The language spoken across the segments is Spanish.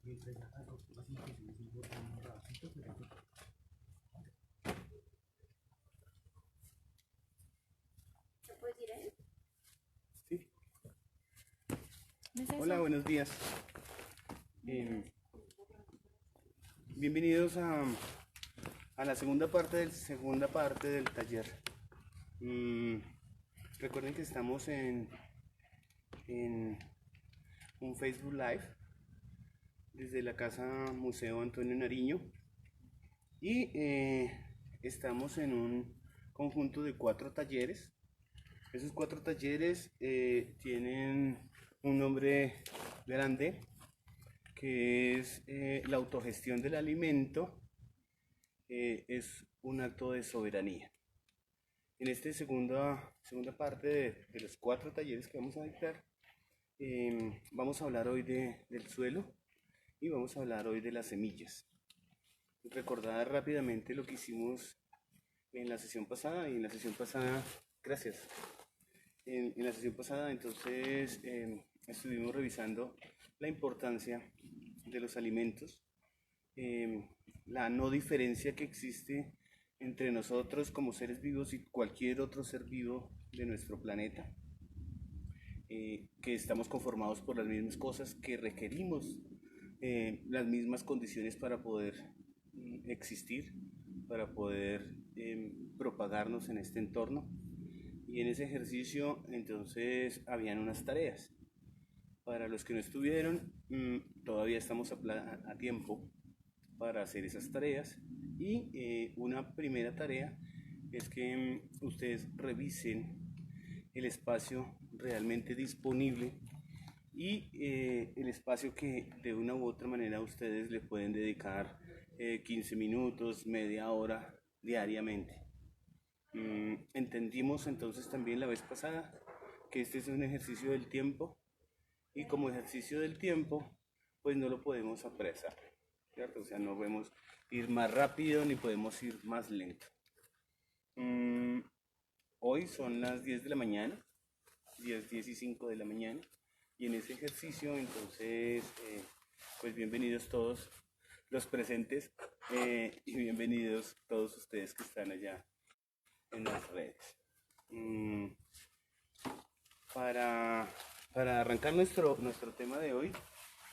Sí. Hola, buenos días. Bienvenidos a la segunda parte del taller. Recuerden que estamos en un Facebook Live desde la Casa Museo Antonio Nariño y estamos en un conjunto de 4 talleres. Esos 4 talleres tienen un nombre grande, que es la autogestión del alimento, es un acto de soberanía. En esta segunda parte de los 4 talleres que vamos a dictar, vamos a hablar hoy del suelo y vamos a hablar hoy de las semillas. Recordar rápidamente lo que hicimos en la sesión pasada, gracias. En la sesión pasada, entonces, estuvimos revisando la importancia de los alimentos, la no diferencia que existe entre nosotros como seres vivos y cualquier otro ser vivo de nuestro planeta, que estamos conformados por las mismas cosas, que requerimos las mismas condiciones para poder existir, para poder propagarnos en este entorno. Y en ese ejercicio entonces habían unas tareas. Para los que no estuvieron, todavía estamos a tiempo para hacer esas tareas. Y una primera tarea es que ustedes revisen el espacio realmente disponible y el espacio que de una u otra manera ustedes le pueden dedicar 15 minutos, media hora diariamente. Entendimos entonces también la vez pasada que este es un ejercicio del tiempo y como ejercicio del tiempo pues no lo podemos apresar, ¿cierto? O sea, no podemos ir más rápido ni podemos ir más lento. Hoy son las 10 de la mañana, 10:15 de la mañana, y en ese ejercicio entonces pues bienvenidos todos los presentes y bienvenidos todos ustedes que están allá en las redes. Para arrancar nuestro tema de hoy,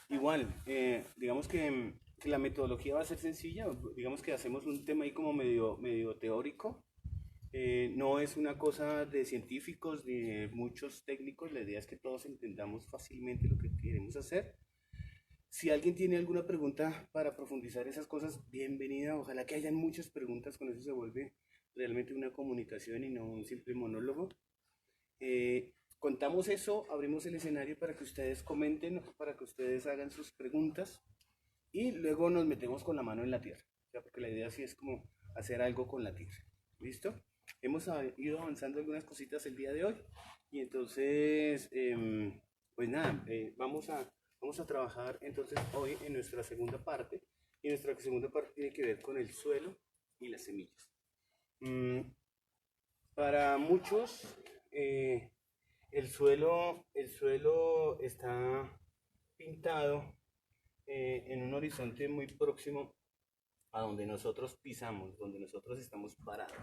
igual, digamos que la metodología va a ser sencilla, digamos que hacemos un tema ahí como medio teórico, no es una cosa de científicos ni de muchos técnicos, la idea es que todos entendamos fácilmente lo que queremos hacer. Si alguien tiene alguna pregunta para profundizar esas cosas, bienvenida, ojalá que hayan muchas preguntas, con eso se vuelve realmente una comunicación y no un simple monólogo. Contamos eso, abrimos el escenario para que ustedes comenten, para que ustedes hagan sus preguntas y luego nos metemos con la mano en la tierra, ¿ya? Porque la idea sí es como hacer algo con la tierra. ¿Listo? Hemos ido avanzando algunas cositas el día de hoy y entonces, pues nada, vamos a trabajar entonces hoy en nuestra segunda parte y nuestra segunda parte tiene que ver con el suelo y las semillas. Para muchos, el suelo está pintado en un horizonte muy próximo a donde nosotros pisamos, donde nosotros estamos parados.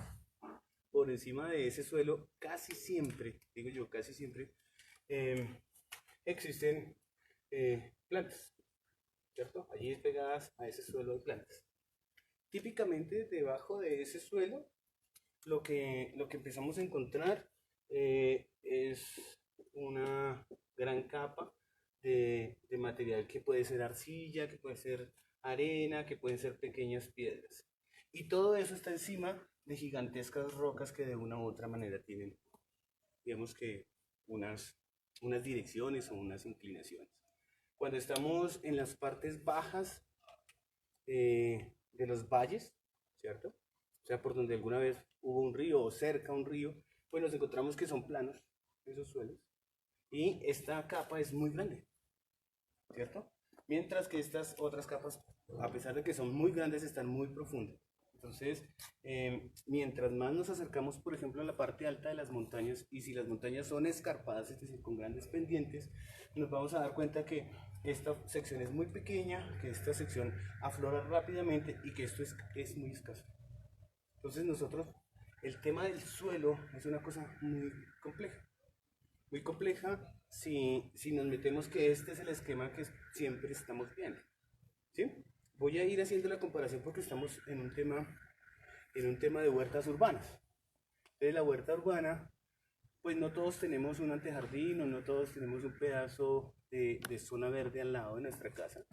Por encima de ese suelo, casi siempre, digo yo, casi siempre, existen plantas, ¿cierto? Allí pegadas a ese suelo hay plantas. Típicamente debajo de ese suelo, lo que empezamos a encontrar es una gran capa de material que puede ser arcilla, que puede ser arena, que pueden ser pequeñas piedras. Y todo eso está encima de gigantescas rocas que de una u otra manera tienen, digamos que, unas direcciones o unas inclinaciones. Cuando estamos en las partes bajas de los valles, ¿cierto? O sea, por donde alguna vez hubo un río o cerca a un río, pues nos encontramos que son planos esos suelos y esta capa es muy grande, ¿cierto? Mientras que estas otras capas, a pesar de que son muy grandes, están muy profundas. Entonces, mientras más nos acercamos, por ejemplo, a la parte alta de las montañas, y si las montañas son escarpadas, es decir, con grandes pendientes, nos vamos a dar cuenta que esta sección es muy pequeña, que esta sección aflora rápidamente y que esto es muy escaso. Entonces nosotros, el tema del suelo es una cosa muy compleja si nos metemos que este es el esquema que siempre estamos viendo, ¿sí? Voy a ir haciendo la comparación porque estamos en un tema de huertas urbanas. Entonces la huerta urbana, pues no todos tenemos un antejardín o no todos tenemos un pedazo de zona verde al lado de nuestra casa,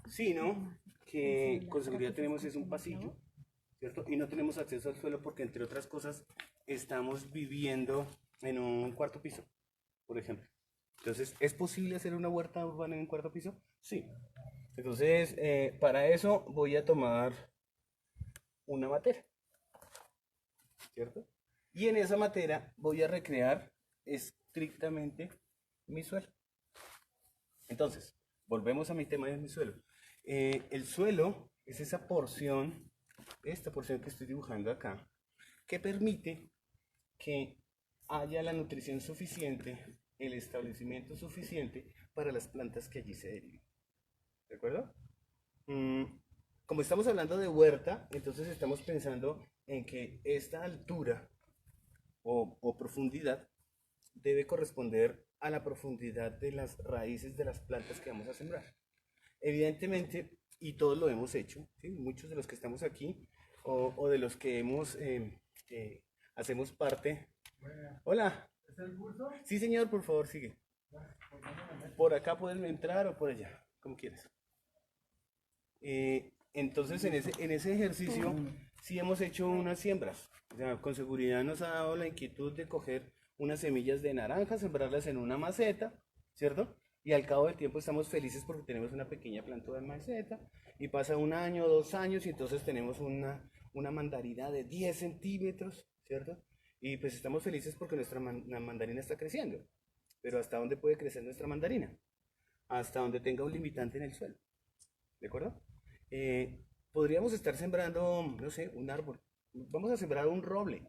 sino que con seguridad tenemos es un pasillo, ¿cierto? Y no tenemos acceso al suelo porque, entre otras cosas, estamos viviendo en un cuarto piso, por ejemplo. Entonces, ¿es posible hacer una huerta urbana en un cuarto piso? Sí. Entonces, para eso voy a tomar una matera, ¿cierto? Y en esa matera voy a recrear estrictamente mi suelo. Entonces, volvemos a mi tema de mi suelo. El suelo es esa porción, esta porción que estoy dibujando acá, que permite que haya la nutrición suficiente, el establecimiento suficiente para las plantas que allí se deriven. ¿De acuerdo? Como estamos hablando de huerta, entonces estamos pensando en que esta altura o profundidad debe corresponder a la profundidad de las raíces de las plantas que vamos a sembrar. Evidentemente, y todos lo hemos hecho, ¿sí? Muchos de los que estamos aquí o de los que hacemos parte. Hola. ¿Es el curso? Sí, señor, por favor, sigue. Por acá puedes entrar o por allá, como quieras. Entonces, en ese ejercicio sí hemos hecho unas siembras. O sea, con seguridad nos ha dado la inquietud de coger unas semillas de naranja, sembrarlas en una maceta, ¿cierto? Y al cabo del tiempo estamos felices porque tenemos una pequeña planta de maceta y pasa un año, 2 años y entonces tenemos una mandarina de 10 centímetros, ¿cierto? Y pues estamos felices porque nuestra mandarina está creciendo. Pero ¿hasta dónde puede crecer nuestra mandarina? Hasta donde tenga un limitante en el suelo. ¿De acuerdo? Podríamos estar sembrando, no sé, un árbol. Vamos a sembrar un roble,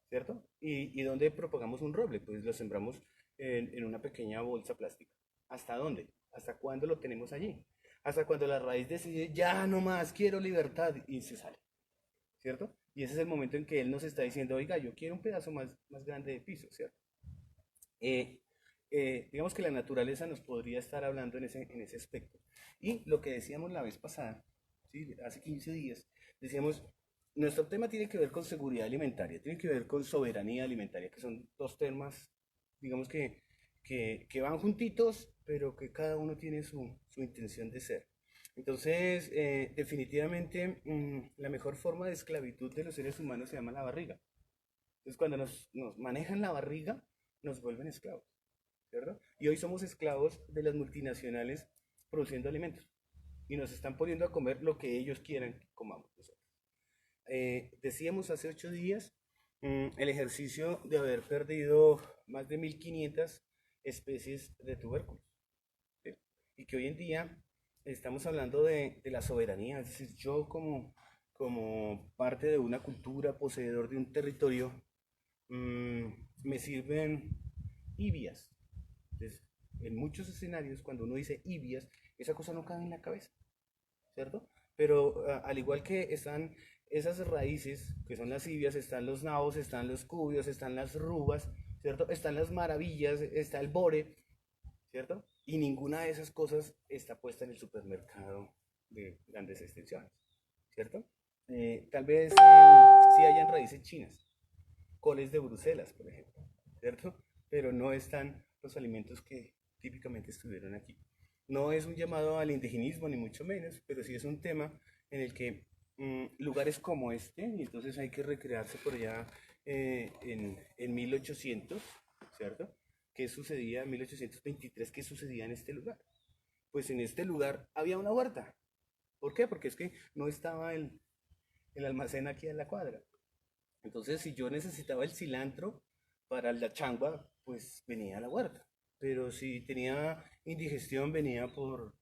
¿cierto? ¿Y dónde propagamos un roble? Pues lo sembramos en una pequeña bolsa plástica. ¿Hasta dónde? ¿Hasta cuándo lo tenemos allí? Hasta cuando la raíz decide, ya no más, quiero libertad, y se sale, ¿cierto? Y ese es el momento en que él nos está diciendo, oiga, yo quiero un pedazo más grande de piso, ¿cierto? Digamos que la naturaleza nos podría estar hablando en ese aspecto. Y lo que decíamos la vez pasada, ¿sí? Hace 15 días, decíamos, nuestro tema tiene que ver con seguridad alimentaria, tiene que ver con soberanía alimentaria, que son dos temas, digamos que van juntitos, pero que cada uno tiene su intención de ser. Entonces, definitivamente, la mejor forma de esclavitud de los seres humanos se llama la barriga. Entonces, cuando nos manejan la barriga, nos vuelven esclavos, ¿cierto? Y hoy somos esclavos de las multinacionales produciendo alimentos y nos están poniendo a comer lo que ellos quieran que comamos nosotros. Decíamos hace 8 días el ejercicio de haber perdido más de 1500 especies de tubérculos, ¿sí? Y que hoy en día estamos hablando de la soberanía, es decir, yo como parte de una cultura, poseedor de un territorio, me sirven ibias. Entonces, en muchos escenarios, cuando uno dice ibias, esa cosa no cabe en la cabeza, ¿cierto? Pero al igual que están esas raíces, que son las ibias, están los nabos, están los cubios, están las rubas, ¿cierto? Están las maravillas, está el bore, ¿cierto? Y ninguna de esas cosas está puesta en el supermercado de grandes extensiones, ¿cierto? Tal vez sí hayan raíces chinas, coles de Bruselas, por ejemplo, ¿cierto? Pero no están los alimentos que típicamente estuvieron aquí. No es un llamado al indigenismo, ni mucho menos, pero sí es un tema en el que lugares como este, y entonces hay que recrearse por allá en 1800, ¿cierto? ¿Qué sucedía en 1823? ¿Qué sucedía en este lugar? Pues en este lugar había una huerta. ¿Por qué? Porque es que no estaba el almacén aquí en la cuadra. Entonces, si yo necesitaba el cilantro para la changua, pues venía a la huerta. Pero si tenía indigestión, venía por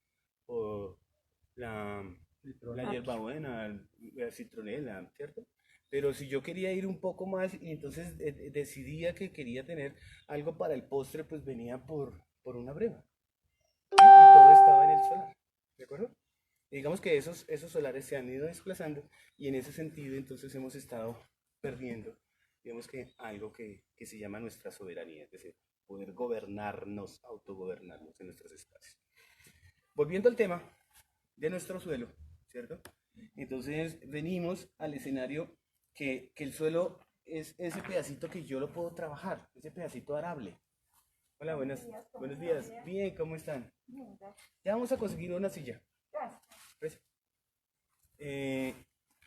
la la hierbabuena, la citronela, ¿cierto? Pero si yo quería ir un poco más y entonces decidía que quería tener algo para el postre, pues venía por una breva. ¿Sí? Y todo estaba en el solar, ¿de acuerdo? Y digamos que esos solares se han ido desplazando y en ese sentido entonces hemos estado perdiendo, digamos que algo que se llama nuestra soberanía, es decir, poder gobernarnos, autogobernarnos en nuestros espacios. Volviendo al tema de nuestro suelo, ¿cierto? Entonces venimos al escenario que el suelo es ese pedacito que yo lo puedo trabajar, ese pedacito arable. Hola, buenos días. Bien, ¿cómo están? Ya vamos a conseguir una silla. Pues, eh,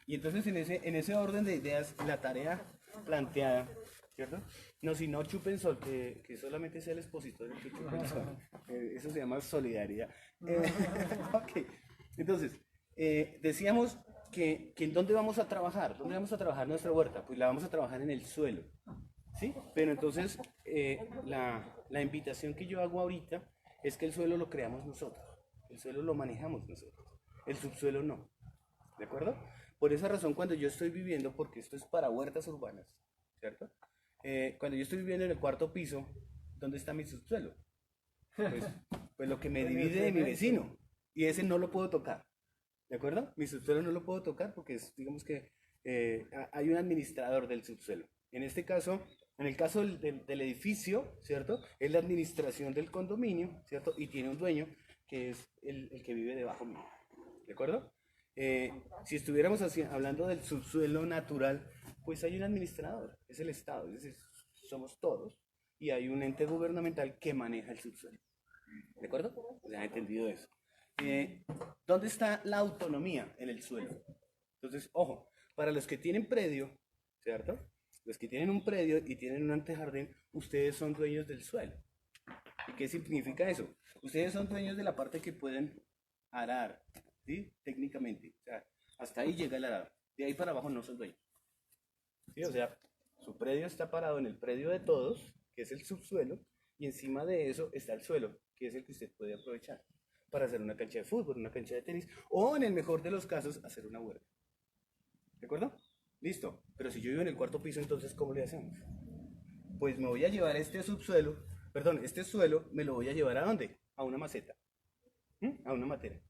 y entonces en ese orden de ideas, la tarea planteada, ¿cierto? No, si no chupen sol, que solamente sea el expositor el que chupe sol. Eso se llama solidaridad. Ok, entonces, decíamos que en dónde vamos a trabajar, dónde vamos a trabajar nuestra huerta, pues la vamos a trabajar en el suelo, ¿sí? Pero entonces, la invitación que yo hago ahorita es que el suelo lo creamos nosotros, el suelo lo manejamos nosotros, el subsuelo no, ¿de acuerdo? Por esa razón, cuando yo estoy viviendo, porque esto es para huertas urbanas, ¿cierto? Cuando yo estoy viviendo en el cuarto piso, ¿dónde está mi subsuelo? Pues, pues lo que me divide de mi vecino, y ese no lo puedo tocar, ¿de acuerdo? Mi subsuelo no lo puedo tocar porque es, digamos que hay un administrador del subsuelo. En este caso, en el caso del edificio, ¿cierto? Es la administración del condominio, ¿cierto? Y tiene un dueño que es el que vive debajo mío, ¿de acuerdo? Si estuviéramos hablando del subsuelo natural, pues hay un administrador, es el Estado, es decir, somos todos, y hay un ente gubernamental que maneja el subsuelo. ¿De acuerdo? ¿Se ha entendido eso? ¿Dónde está la autonomía en el suelo? Entonces, ojo, para los que tienen predio, ¿cierto? Los que tienen un predio y tienen un antejardín, ustedes son dueños del suelo. ¿Y qué significa eso? Ustedes son dueños de la parte que pueden arar, ¿sí? Técnicamente. O sea, hasta ahí llega el arado. De ahí para abajo no son dueños. ¿Sí? O sea, su predio está parado en el predio de todos, que es el subsuelo, y encima de eso está el suelo, que es el que usted puede aprovechar para hacer una cancha de fútbol, una cancha de tenis, o en el mejor de los casos, hacer una huerta. ¿De acuerdo? Listo. Pero si yo vivo en el cuarto piso, entonces, ¿cómo le hacemos? Pues me voy a llevar este subsuelo, perdón, este suelo, me lo voy a llevar ¿a dónde? A una maceta, a una matera,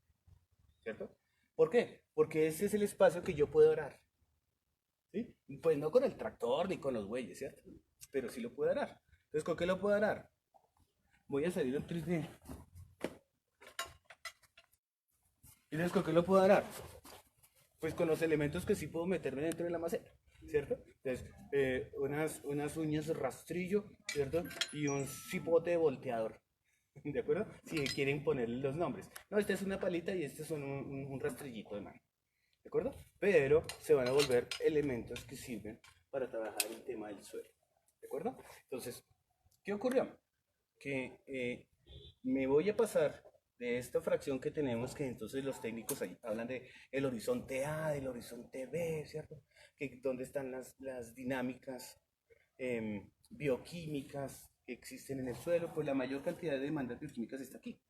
¿cierto? ¿Por qué? Porque ese es el espacio que yo puedo arar, ¿sí? Pues no con el tractor ni con los bueyes, ¿cierto? Pero sí lo puedo arar. Entonces, ¿con qué lo puedo arar? Voy a salir un 3D. ¿Y entonces con qué lo puedo arar? Pues con los elementos que sí puedo meterme dentro de la maceta, ¿cierto? Entonces, unas uñas de rastrillo, ¿cierto? Y un cipote volteador, ¿de acuerdo? Si quieren ponerle los nombres. No, esta es una palita y este es un rastrillito de mano, ¿de acuerdo? Pero se van a volver elementos que sirven para trabajar el tema del suelo, ¿de acuerdo? Entonces, ¿qué ocurrió? Que me voy a pasar de esta fracción que tenemos, que entonces los técnicos ahí hablan de el horizonte A, del horizonte B, ¿cierto? Que dónde están las dinámicas bioquímicas que existen en el suelo, pues la mayor cantidad de demandas bioquímicas está aquí,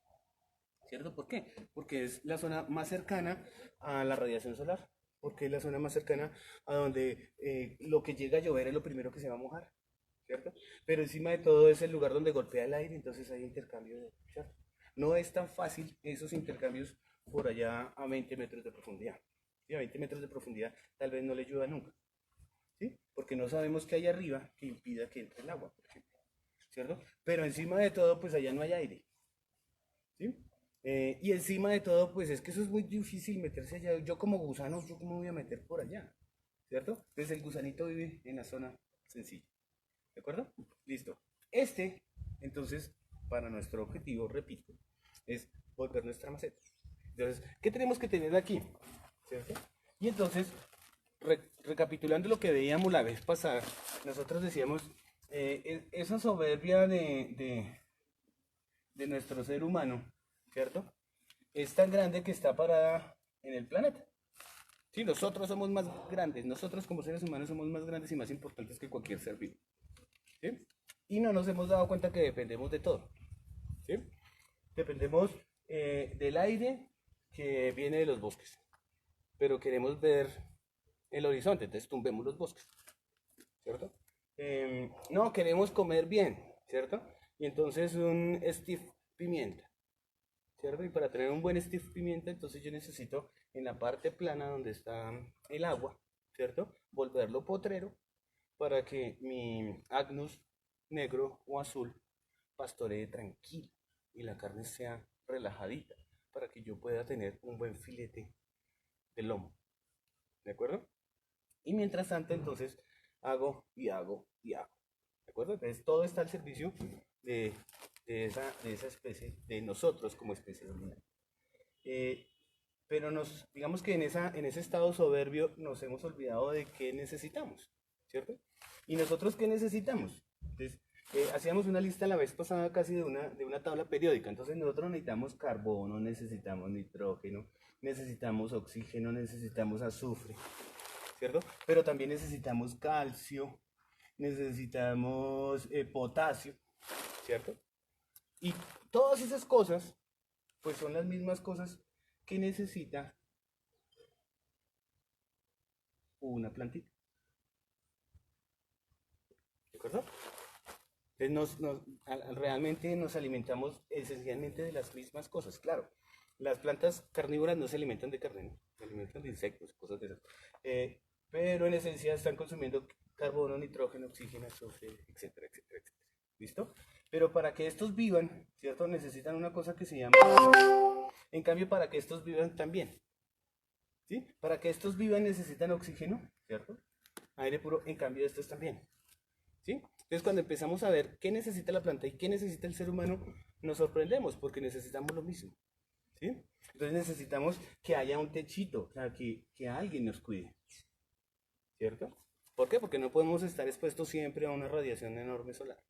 ¿cierto? ¿Por qué? Porque es la zona más cercana a la radiación solar, porque es la zona más cercana a donde lo que llega a llover es lo primero que se va a mojar, ¿cierto? Pero encima de todo es el lugar donde golpea el aire, entonces hay intercambio, ¿cierto? No es tan fácil esos intercambios por allá a 20 metros de profundidad. ¿Sí? A 20 metros de profundidad tal vez no le llueva nunca, ¿sí? Porque no sabemos qué hay arriba que impida que entre el agua, por ejemplo, ¿cierto? Pero encima de todo, pues allá no hay aire, ¿sí? Y encima de todo, pues es que eso es muy difícil meterse allá. Yo como gusano, ¿yo cómo voy a meter por allá? ¿Cierto? Entonces el gusanito vive en la zona sencilla. ¿De acuerdo? Listo. Entonces, para nuestro objetivo, repito, es volver nuestra maceta. Entonces, ¿qué tenemos que tener aquí? ¿Cierto? Y entonces, recapitulando lo que veíamos la vez pasada, nosotros decíamos, esa soberbia de nuestro ser humano, ¿cierto? Es tan grande que está parada en el planeta. Sí, nosotros somos más grandes, nosotros como seres humanos somos más grandes y más importantes que cualquier ser vivo. ¿Sí? Y no nos hemos dado cuenta que dependemos de todo. ¿Sí? Dependemos del aire que viene de los bosques. pero queremos ver el horizonte, entonces tumbemos los bosques, ¿cierto? No, queremos comer bien, ¿cierto? Y entonces un stiff pimienta, ¿cierto? Y para tener un buen stiff pimienta, entonces yo necesito en la parte plana donde está el agua, ¿cierto? Volverlo potrero para que mi agnus negro o azul pastoree tranquilo y la carne sea relajadita para que yo pueda tener un buen filete de lomo, ¿de acuerdo? Y mientras tanto, entonces, hago y hago y hago, ¿de acuerdo? Entonces, todo está al servicio de, de esa especie, de nosotros como especie dominante. Eh, pero digamos que en ese estado soberbio nos hemos olvidado de qué necesitamos, ¿cierto? ¿Y nosotros qué necesitamos? Entonces, hacíamos una lista la vez pasada casi de una tabla periódica. Entonces nosotros necesitamos carbono, necesitamos nitrógeno, necesitamos oxígeno, necesitamos azufre, ¿cierto? Pero también necesitamos calcio, necesitamos potasio, ¿cierto? Y todas esas cosas, pues son las mismas cosas que necesita una plantita, ¿de acuerdo? Entonces realmente nos alimentamos esencialmente de las mismas cosas. Claro, las plantas carnívoras no se alimentan de carne, ¿no? Se alimentan de insectos, cosas de esas. Pero en esencia están consumiendo carbono, nitrógeno, oxígeno, azufre, etcétera, etcétera, etcétera. ¿Listo? Pero para que estos vivan, ¿cierto? Necesitan una cosa que se llama... En cambio, para que estos vivan también, ¿sí? Para que estos vivan necesitan oxígeno, ¿cierto? Aire puro, en cambio estos también, ¿sí? Entonces cuando empezamos a ver qué necesita la planta y qué necesita el ser humano, nos sorprendemos porque necesitamos lo mismo, ¿sí? Entonces necesitamos que haya un techito, o sea, que alguien nos cuide, ¿cierto? ¿Por qué? Porque no podemos estar expuestos siempre a una radiación enorme solar,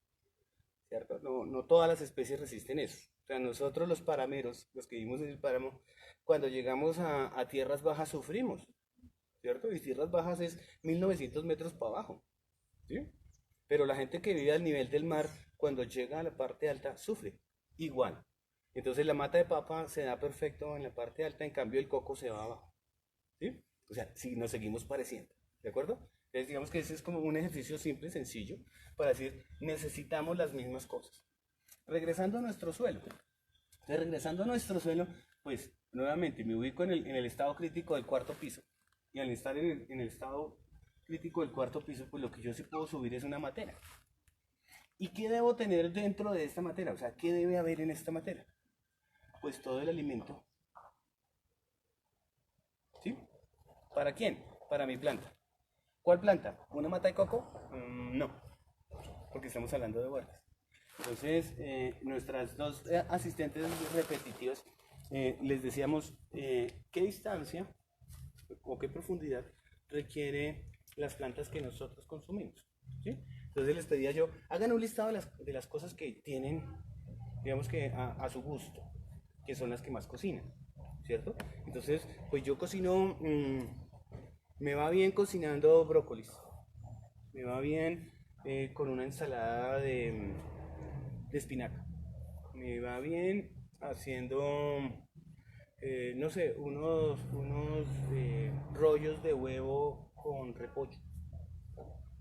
¿cierto? No todas las especies resisten eso. O sea, nosotros los parameros, los que vivimos en el páramo, cuando llegamos a tierras bajas sufrimos, ¿cierto? Y tierras bajas es 1900 metros para abajo, ¿sí? Pero la gente que vive al nivel del mar, cuando llega a la parte alta, sufre igual. Entonces la mata de papa se da perfecto en la parte alta, en cambio el coco se va abajo, ¿sí? O sea, si nos seguimos pareciendo, ¿de acuerdo? Entonces digamos que ese es como un ejercicio simple, sencillo, para decir, necesitamos las mismas cosas. Regresando a nuestro suelo. Entonces, regresando a nuestro suelo, pues nuevamente me ubico en el estado crítico del cuarto piso. Y al estar en el estado crítico del cuarto piso, pues lo que yo sí puedo subir es una matera. ¿Y qué debo tener dentro de esta matera? O sea, ¿qué debe haber en esta matera? Pues todo el alimento. ¿Sí? ¿Para quién? Para mi planta. ¿Cuál planta? ¿Una mata de coco? No, porque estamos hablando de huertas. Entonces, nuestras dos asistentes repetitivas, les decíamos qué distancia o qué profundidad requiere las plantas que nosotros consumimos, ¿sí? Entonces les pedía yo, hagan un listado de las cosas que tienen, digamos que a su gusto, que son las que más cocinan, ¿cierto? Entonces, pues yo cocino, me va bien cocinando brócolis, me va bien con una ensalada de espinaca, me va bien haciendo, no sé, unos rollos de huevo con repollo,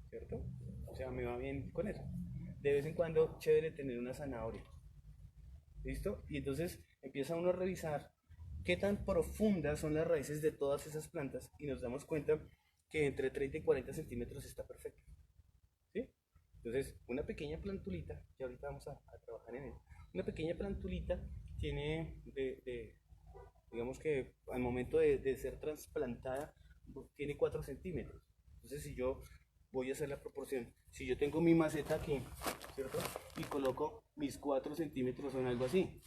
¿cierto? O sea, me va bien con eso. De vez en cuando, chévere tener una zanahoria. ¿Listo? Y entonces empieza uno a revisar qué tan profundas son las raíces de todas esas plantas y nos damos cuenta que entre 30 y 40 centímetros está perfecto. ¿Sí? Entonces, una pequeña plantulita, que ahorita vamos a trabajar en él, una pequeña plantulita tiene, digamos que al momento de ser trasplantada, tiene 4 centímetros. Entonces, si yo voy a hacer la proporción, si yo tengo mi maceta aquí, ¿cierto? Y coloco mis 4 centímetros en algo así,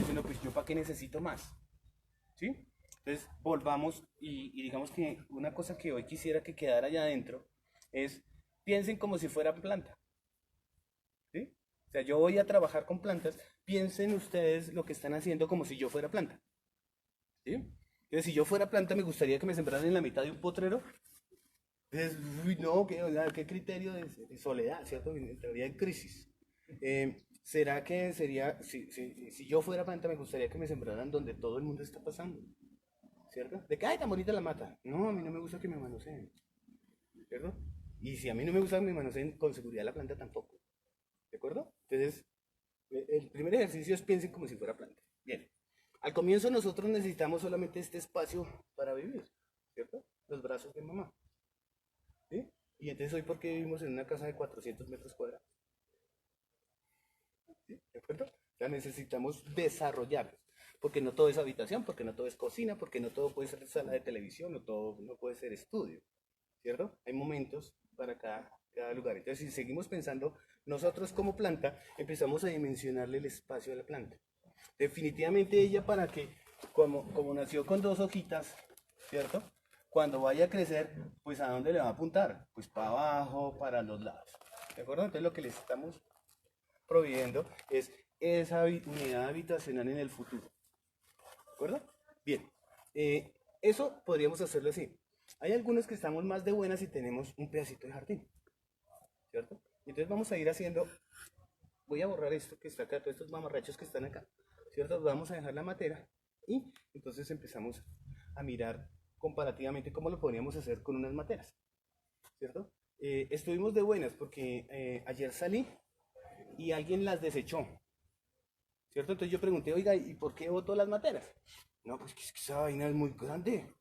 bueno, pues yo para qué necesito más, ¿sí? Entonces, volvamos y digamos que una cosa que hoy quisiera que quedara allá adentro es, piensen como si fuera planta, ¿sí? O sea, yo voy a trabajar con plantas, piensen ustedes lo que están haciendo como si yo fuera planta, ¿sí? Entonces, si yo fuera planta, me gustaría que me sembraran en la mitad de un potrero. Entonces, uy, no, ¿qué criterio de soledad, ¿cierto? Entraría en crisis. ¿Será que sería, si yo fuera planta, me gustaría que me sembraran donde todo el mundo está pasando? ¿cierto? De que, ay, tan bonita la mata. No, a mí no me gusta que me manoseen, ¿cierto? Y si a mí no me gusta que me manoseen, con seguridad la planta tampoco, ¿de acuerdo? Entonces, el primer ejercicio es piensen como si fuera planta. Bien. Al comienzo nosotros necesitamos solamente este espacio para vivir, ¿cierto? Los brazos de mamá, ¿sí? Y entonces hoy, ¿por qué vivimos en una casa de 400 metros cuadrados? ¿Sí? ¿De acuerdo? Ya necesitamos desarrollarlos, porque no todo es habitación, porque no todo es cocina, porque no todo puede ser sala de televisión, no todo no puede ser estudio, ¿cierto? Hay momentos para cada lugar. Entonces, si seguimos pensando, nosotros como planta empezamos a dimensionarle el espacio a la planta. Definitivamente ella, para que, como nació con dos hojitas, ¿cierto? Cuando vaya a crecer, pues ¿a dónde le va a apuntar? Pues para abajo, para los lados. ¿De acuerdo? Entonces lo que les estamos proveyendo es esa unidad habitacional en el futuro. ¿De acuerdo? Bien. Eso podríamos hacerlo así. Hay algunos que estamos más de buenas y tenemos un pedacito de jardín, ¿cierto? Entonces vamos a ir haciendo, voy a borrar esto que está acá, todos estos mamarrachos que están acá, ¿cierto? Vamos a dejar la matera y entonces empezamos a mirar comparativamente cómo lo podríamos hacer con unas materas, ¿cierto? Estuvimos de buenas porque ayer salí y alguien las desechó, ¿cierto? Entonces yo pregunté, oiga, ¿y por qué botó las materas? No, pues que esa vaina es muy grande,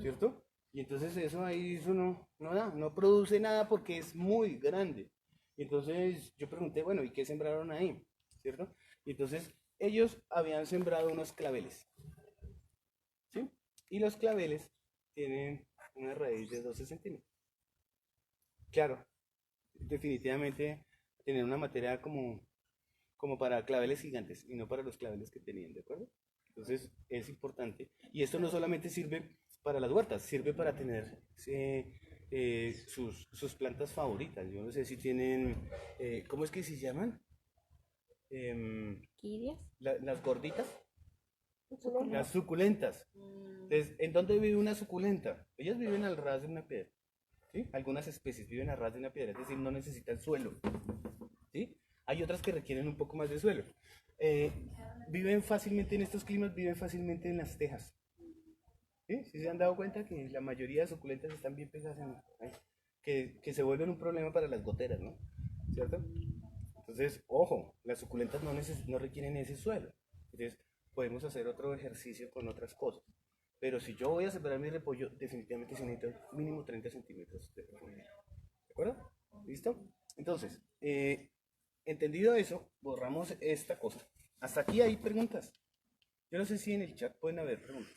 ¿cierto? Y entonces eso ahí, eso no da, no produce nada porque es muy grande. Y entonces yo pregunté, bueno, ¿y qué sembraron ahí? ¿Cierto? Y entonces ellos habían sembrado unos claveles, ¿sí? Y los claveles tienen una raíz de 12 centímetros. Claro, definitivamente tener una materia como para claveles gigantes y no para los claveles que tenían, ¿de acuerdo? Entonces es importante. Y esto no solamente sirve para las huertas, sirve para tener sus plantas favoritas. Yo no sé si tienen, ¿cómo es que se llaman? Las gorditas. Las suculentas. Entonces, ¿en dónde vive una suculenta? Ellas viven al ras de una piedra. ¿Sí? Algunas especies viven al ras de una piedra, es decir, no necesitan suelo. ¿Sí? Hay otras que requieren un poco más de suelo. Viven fácilmente en estos climas, viven fácilmente en las tejas. ¿Sí? ¿Sí se han dado cuenta que la mayoría de suculentas están bien pegadas que se vuelven un problema para las goteras, ¿no? ¿Cierto? Entonces, ojo, las suculentas no requieren ese suelo. Entonces, podemos hacer otro ejercicio con otras cosas. Pero si yo voy a separar mi repollo, definitivamente se necesita mínimo 30 centímetros de profundidad. ¿De acuerdo? ¿Listo? Entonces, entendido eso, borramos esta cosa. Hasta aquí hay preguntas. Yo no sé si en el chat pueden haber preguntas.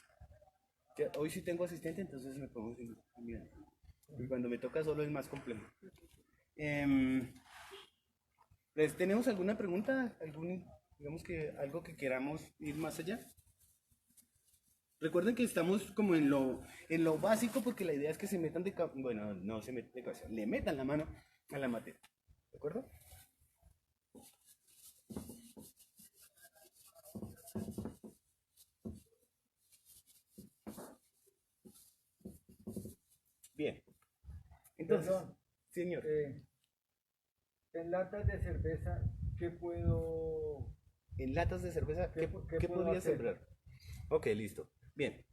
Hoy sí tengo asistente, entonces me pongo mirando. Y cuando me toca solo es más complejo. ¿Tenemos alguna pregunta? Digamos que algo que queramos ir más allá? Recuerden que estamos como en lo básico porque la idea es que se metan bueno, no se metan de cabeza, le metan la mano a la materia. ¿De acuerdo? Bien. Entonces, Perdón, señor. en latas de cerveza, ¿qué puedo, En latas de cerveza, ¿qué qué puedo podría hacer? sembrar? Ok, listo. Bien.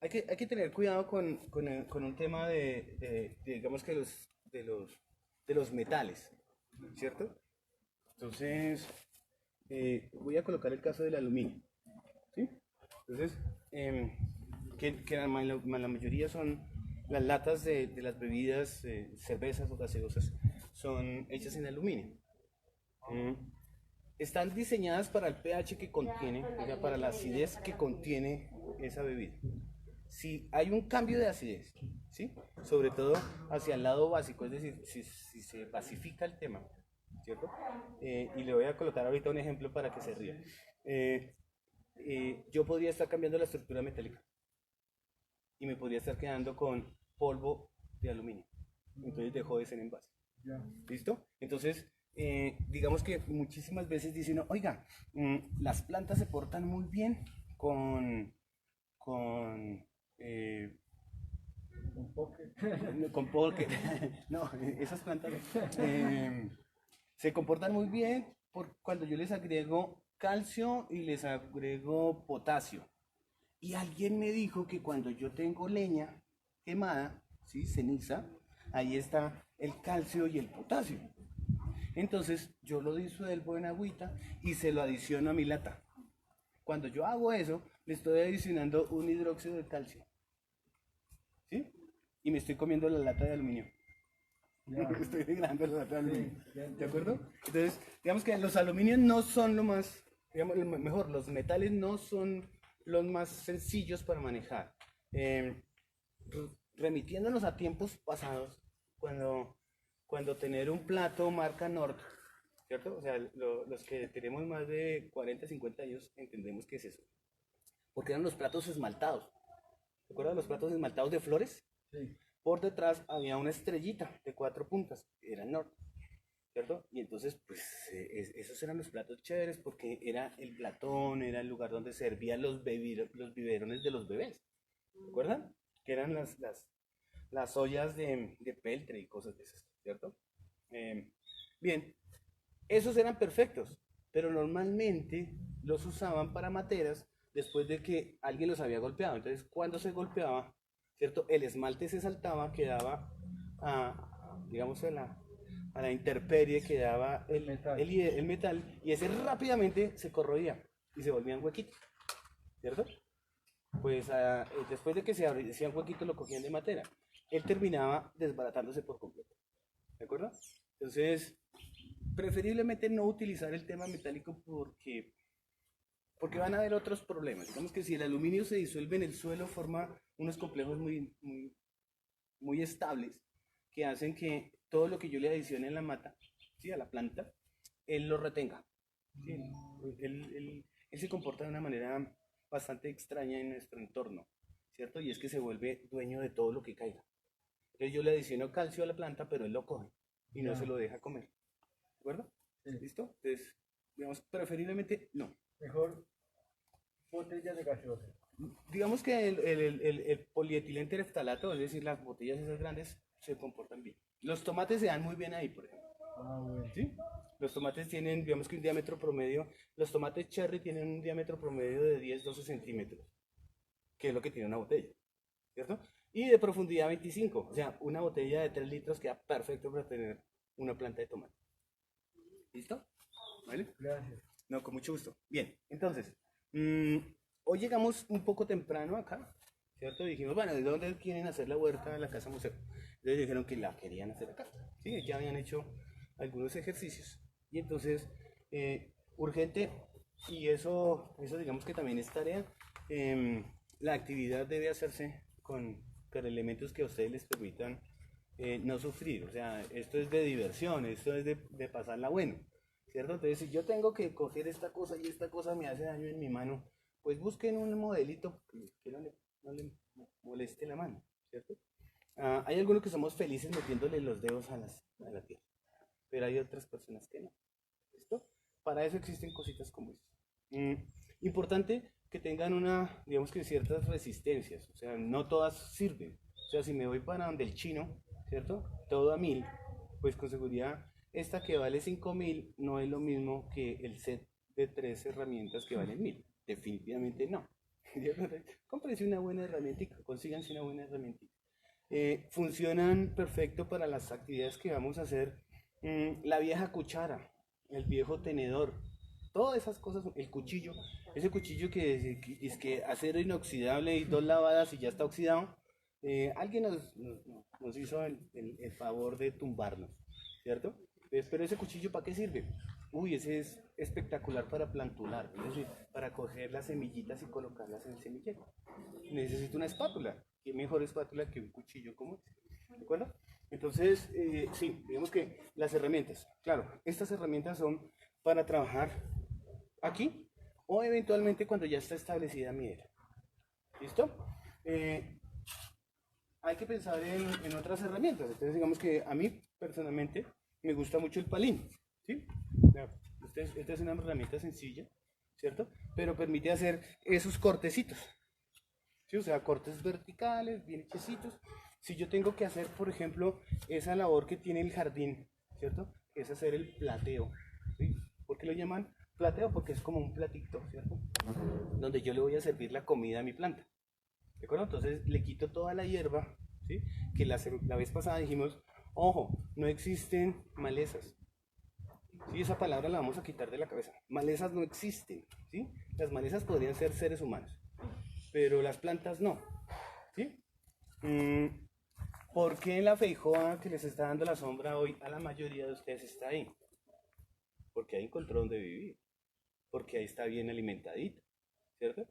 Hay que tener cuidado con un tema digamos que de los metales, ¿cierto? Entonces, voy a colocar el caso del aluminio, ¿sí? Entonces, que la mayoría son las latas de las bebidas, cervezas o gaseosas, son hechas en aluminio. Mm. Están diseñadas para el pH que contiene, o sea, para la acidez que contiene esa bebida. Si hay un cambio de acidez, ¿sí? Sobre todo hacia el lado básico, es decir, si se basifica el tema, ¿cierto? Y le voy a colocar ahorita un ejemplo para que se ría. Yo podría estar cambiando la estructura metálica y me podría estar quedando con polvo de aluminio. Entonces dejó de ser envase. ¿Listo? Entonces, digamos que muchísimas veces dicen, oiga, las plantas se portan muy bien con con poke. No, esas plantas se comportan muy bien cuando yo les agrego calcio y les agrego potasio. Y alguien me dijo que cuando yo tengo leña quemada, ¿sí? Ceniza, ahí está el calcio y el potasio. Entonces yo lo disuelvo en agüita y se lo adiciono a mi lata. Cuando yo hago eso, le estoy adicionando un hidróxido de calcio. ¿Sí? Y me estoy comiendo la lata de aluminio. Ya. Estoy degradando la lata de aluminio. Sí, ya ¿De entendí. acuerdo? Entonces, digamos que los aluminios no son lo más, digamos, mejor, los metales no son los más sencillos para manejar. Remitiéndonos a tiempos pasados, cuando tener un plato marca Nord, ¿cierto? O sea, los que tenemos más de 40, 50 años entendemos qué es eso. Porque eran los platos esmaltados. ¿Te acuerdas de los platos esmaltados de flores? Sí. Por detrás había una estrellita de 4 puntas, era el Nord, ¿cierto? Y entonces, pues, esos eran los platos chéveres porque era el platón, era el lugar donde servían los biberones de los bebés. ¿Recuerdan? Que eran las ollas de peltre y cosas de esas, ¿cierto? Bien, esos eran perfectos, pero normalmente los usaban para materas después de que alguien los había golpeado. Entonces, cuando se golpeaba, ¿cierto? El esmalte se saltaba, quedaba, digamos, a la intemperie, quedaba Metal. el metal, y ese rápidamente se corroía y se volvían huequitos, ¿cierto? Pues después de que se hacían huequitos lo cogían de madera. Él terminaba desbaratándose por completo. ¿De acuerdo? Entonces, preferiblemente no utilizar el tema metálico porque van a haber otros problemas. Digamos que si el aluminio se disuelve en el suelo, forma unos complejos muy estables que hacen que todo lo que yo le adicione en la mata, ¿sí? A la planta, él lo retenga. ¿Sí? Él se comporta de una manera bastante extraña en nuestro entorno, ¿cierto? Y es que se vuelve dueño de todo lo que caiga. Entonces yo le adiciono calcio a la planta, pero él lo coge y no Ya. se lo deja comer. ¿De acuerdo? Sí. ¿Listo? Entonces, digamos, preferiblemente no. Mejor botellas de gaseosa. Digamos que el polietileno tereftalato, es decir, las botellas esas grandes, se comportan bien. Los tomates se dan muy bien ahí, por ejemplo. Ah, bueno. ¿Sí? Los tomates tienen, digamos que un diámetro promedio, los tomates cherry tienen un diámetro promedio de 10-12 centímetros, que es lo que tiene una botella, ¿cierto? Y de profundidad 25, o sea, una botella de 3 litros queda perfecto para tener una planta de tomate. ¿Listo? ¿Vale? Gracias. No, con mucho gusto. Bien, entonces, hoy llegamos un poco temprano acá, ¿cierto? Dijimos, bueno, ¿de dónde quieren hacer la huerta de la casa museo? Entonces dijeron que la querían hacer acá. Sí, ya habían hecho algunos ejercicios. Y entonces, urgente, y eso digamos que también es tarea, la actividad debe hacerse con elementos que a ustedes les permitan no sufrir. O sea, esto es de diversión, esto es de pasarla bueno. ¿Cierto? Entonces, si yo tengo que coger esta cosa y esta cosa me hace daño en mi mano, pues busquen un modelito que no le moleste la mano, ¿cierto? Hay algunos que somos felices metiéndole los dedos a la tierra, pero hay otras personas que no. ¿Listo? Para eso existen cositas como estas. Importante que tengan digamos que ciertas resistencias, o sea, no todas sirven. O sea, si me voy para donde el chino, ¿cierto? Todo a 1000, pues con seguridad esta que vale 5000 no es lo mismo que el set de 3 herramientas que valen 1000. Definitivamente no. Cómprense una buena herramientita, consíganse una buena herramientita. Funcionan perfecto para las actividades que vamos a hacer. La vieja cuchara, el viejo tenedor, todas esas cosas, el cuchillo, ese cuchillo que es que acero inoxidable y 2 lavadas y ya está oxidado. Alguien nos hizo el favor de tumbarnos, ¿cierto? Pero ese cuchillo, ¿para qué sirve? Uy, ese es espectacular para plantular, es decir, para coger las semillitas y colocarlas en el semillero. Necesito una espátula. ¿Qué mejor espátula que un cuchillo como este? ¿De acuerdo? Entonces, sí, digamos que las herramientas. Claro, estas herramientas son para trabajar aquí o eventualmente cuando ya está establecida mi era. ¿Listo? Hay que pensar en otras herramientas. Entonces, digamos que a mí personalmente me gusta mucho el palín. ¿Sí? Esta es una herramienta sencilla, ¿cierto? Pero permite hacer esos cortecitos. ¿Sí? O sea, cortes verticales, bien hechecitos. Si yo tengo que hacer, por ejemplo, esa labor que tiene el jardín, ¿cierto? Que es hacer el plateo. ¿Sí? ¿Por qué lo llaman plateo? Porque es como un platito, ¿cierto? donde yo le voy a servir la comida a mi planta. ¿De acuerdo? Entonces le quito toda la hierba, ¿sí? Que la vez pasada dijimos, ojo, no existen malezas. Sí, esa palabra la vamos a quitar de la cabeza. Malezas no existen, ¿sí? Las malezas podrían ser seres humanos, pero las plantas no, ¿sí? ¿Por qué la feijoa que les está dando la sombra hoy a la mayoría de ustedes está ahí? Porque ahí encontró donde vivir, porque ahí está bien alimentadito, ¿cierto?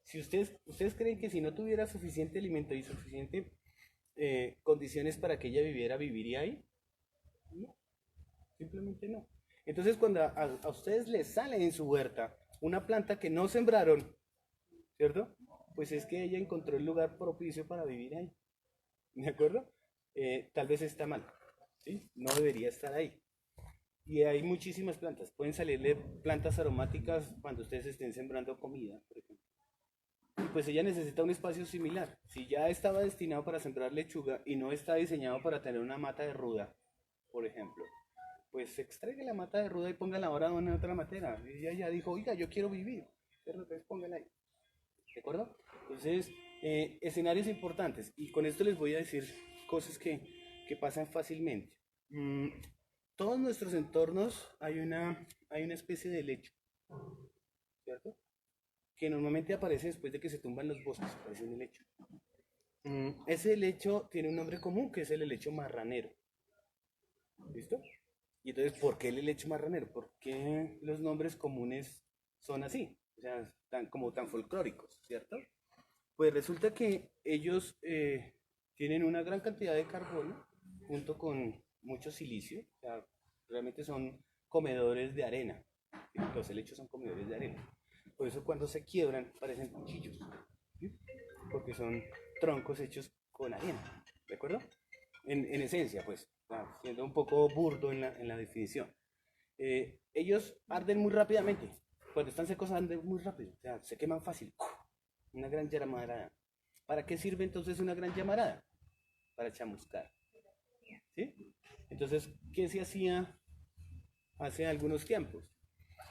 Si ustedes creen que si no tuviera suficiente alimento y suficiente condiciones para que ella viviría ahí, no, simplemente no. Entonces cuando a ustedes les sale en su huerta una planta que no sembraron, ¿cierto? Pues es que ella encontró el lugar propicio para vivir ahí, ¿de acuerdo? Tal vez está mal, ¿sí? No debería estar ahí. Y hay muchísimas plantas, pueden salirle plantas aromáticas cuando ustedes estén sembrando comida, por ejemplo. Y pues ella necesita un espacio similar. Si ya estaba destinado para sembrar lechuga y no está diseñado para tener una mata de ruda, por ejemplo, pues extraiga la mata de ruda y póngala ahora en otra matera. Y ella ya dijo, oiga, yo quiero vivir, ¿cierto? Entonces póngala ahí, ¿de acuerdo? Entonces, escenarios importantes. Y con esto les voy a decir cosas que pasan fácilmente. Todos nuestros entornos hay una especie de lecho, ¿cierto? Que normalmente aparece después de que se tumban los bosques, aparece un helecho. Ese helecho tiene un nombre común que es el helecho marranero. ¿Listo? Y entonces, ¿por qué el helecho marranero? ¿Por qué los nombres comunes son así? O sea, como tan folclóricos, ¿cierto? Pues resulta que ellos tienen una gran cantidad de carbono junto con mucho silicio. O sea, realmente son comedores de arena. Los helechos son comedores de arena. Por eso cuando se quiebran parecen cuchillos, ¿sí? Porque son troncos hechos con arena, ¿de acuerdo? En esencia, pues, siendo un poco burdo en la definición. Ellos arden muy rápidamente. Cuando están secos arden muy rápido, o sea, se queman fácil. Una gran llamarada. ¿Para qué sirve entonces una gran llamarada? Para chamuscar, ¿sí? Entonces, ¿qué se hacía hace algunos tiempos?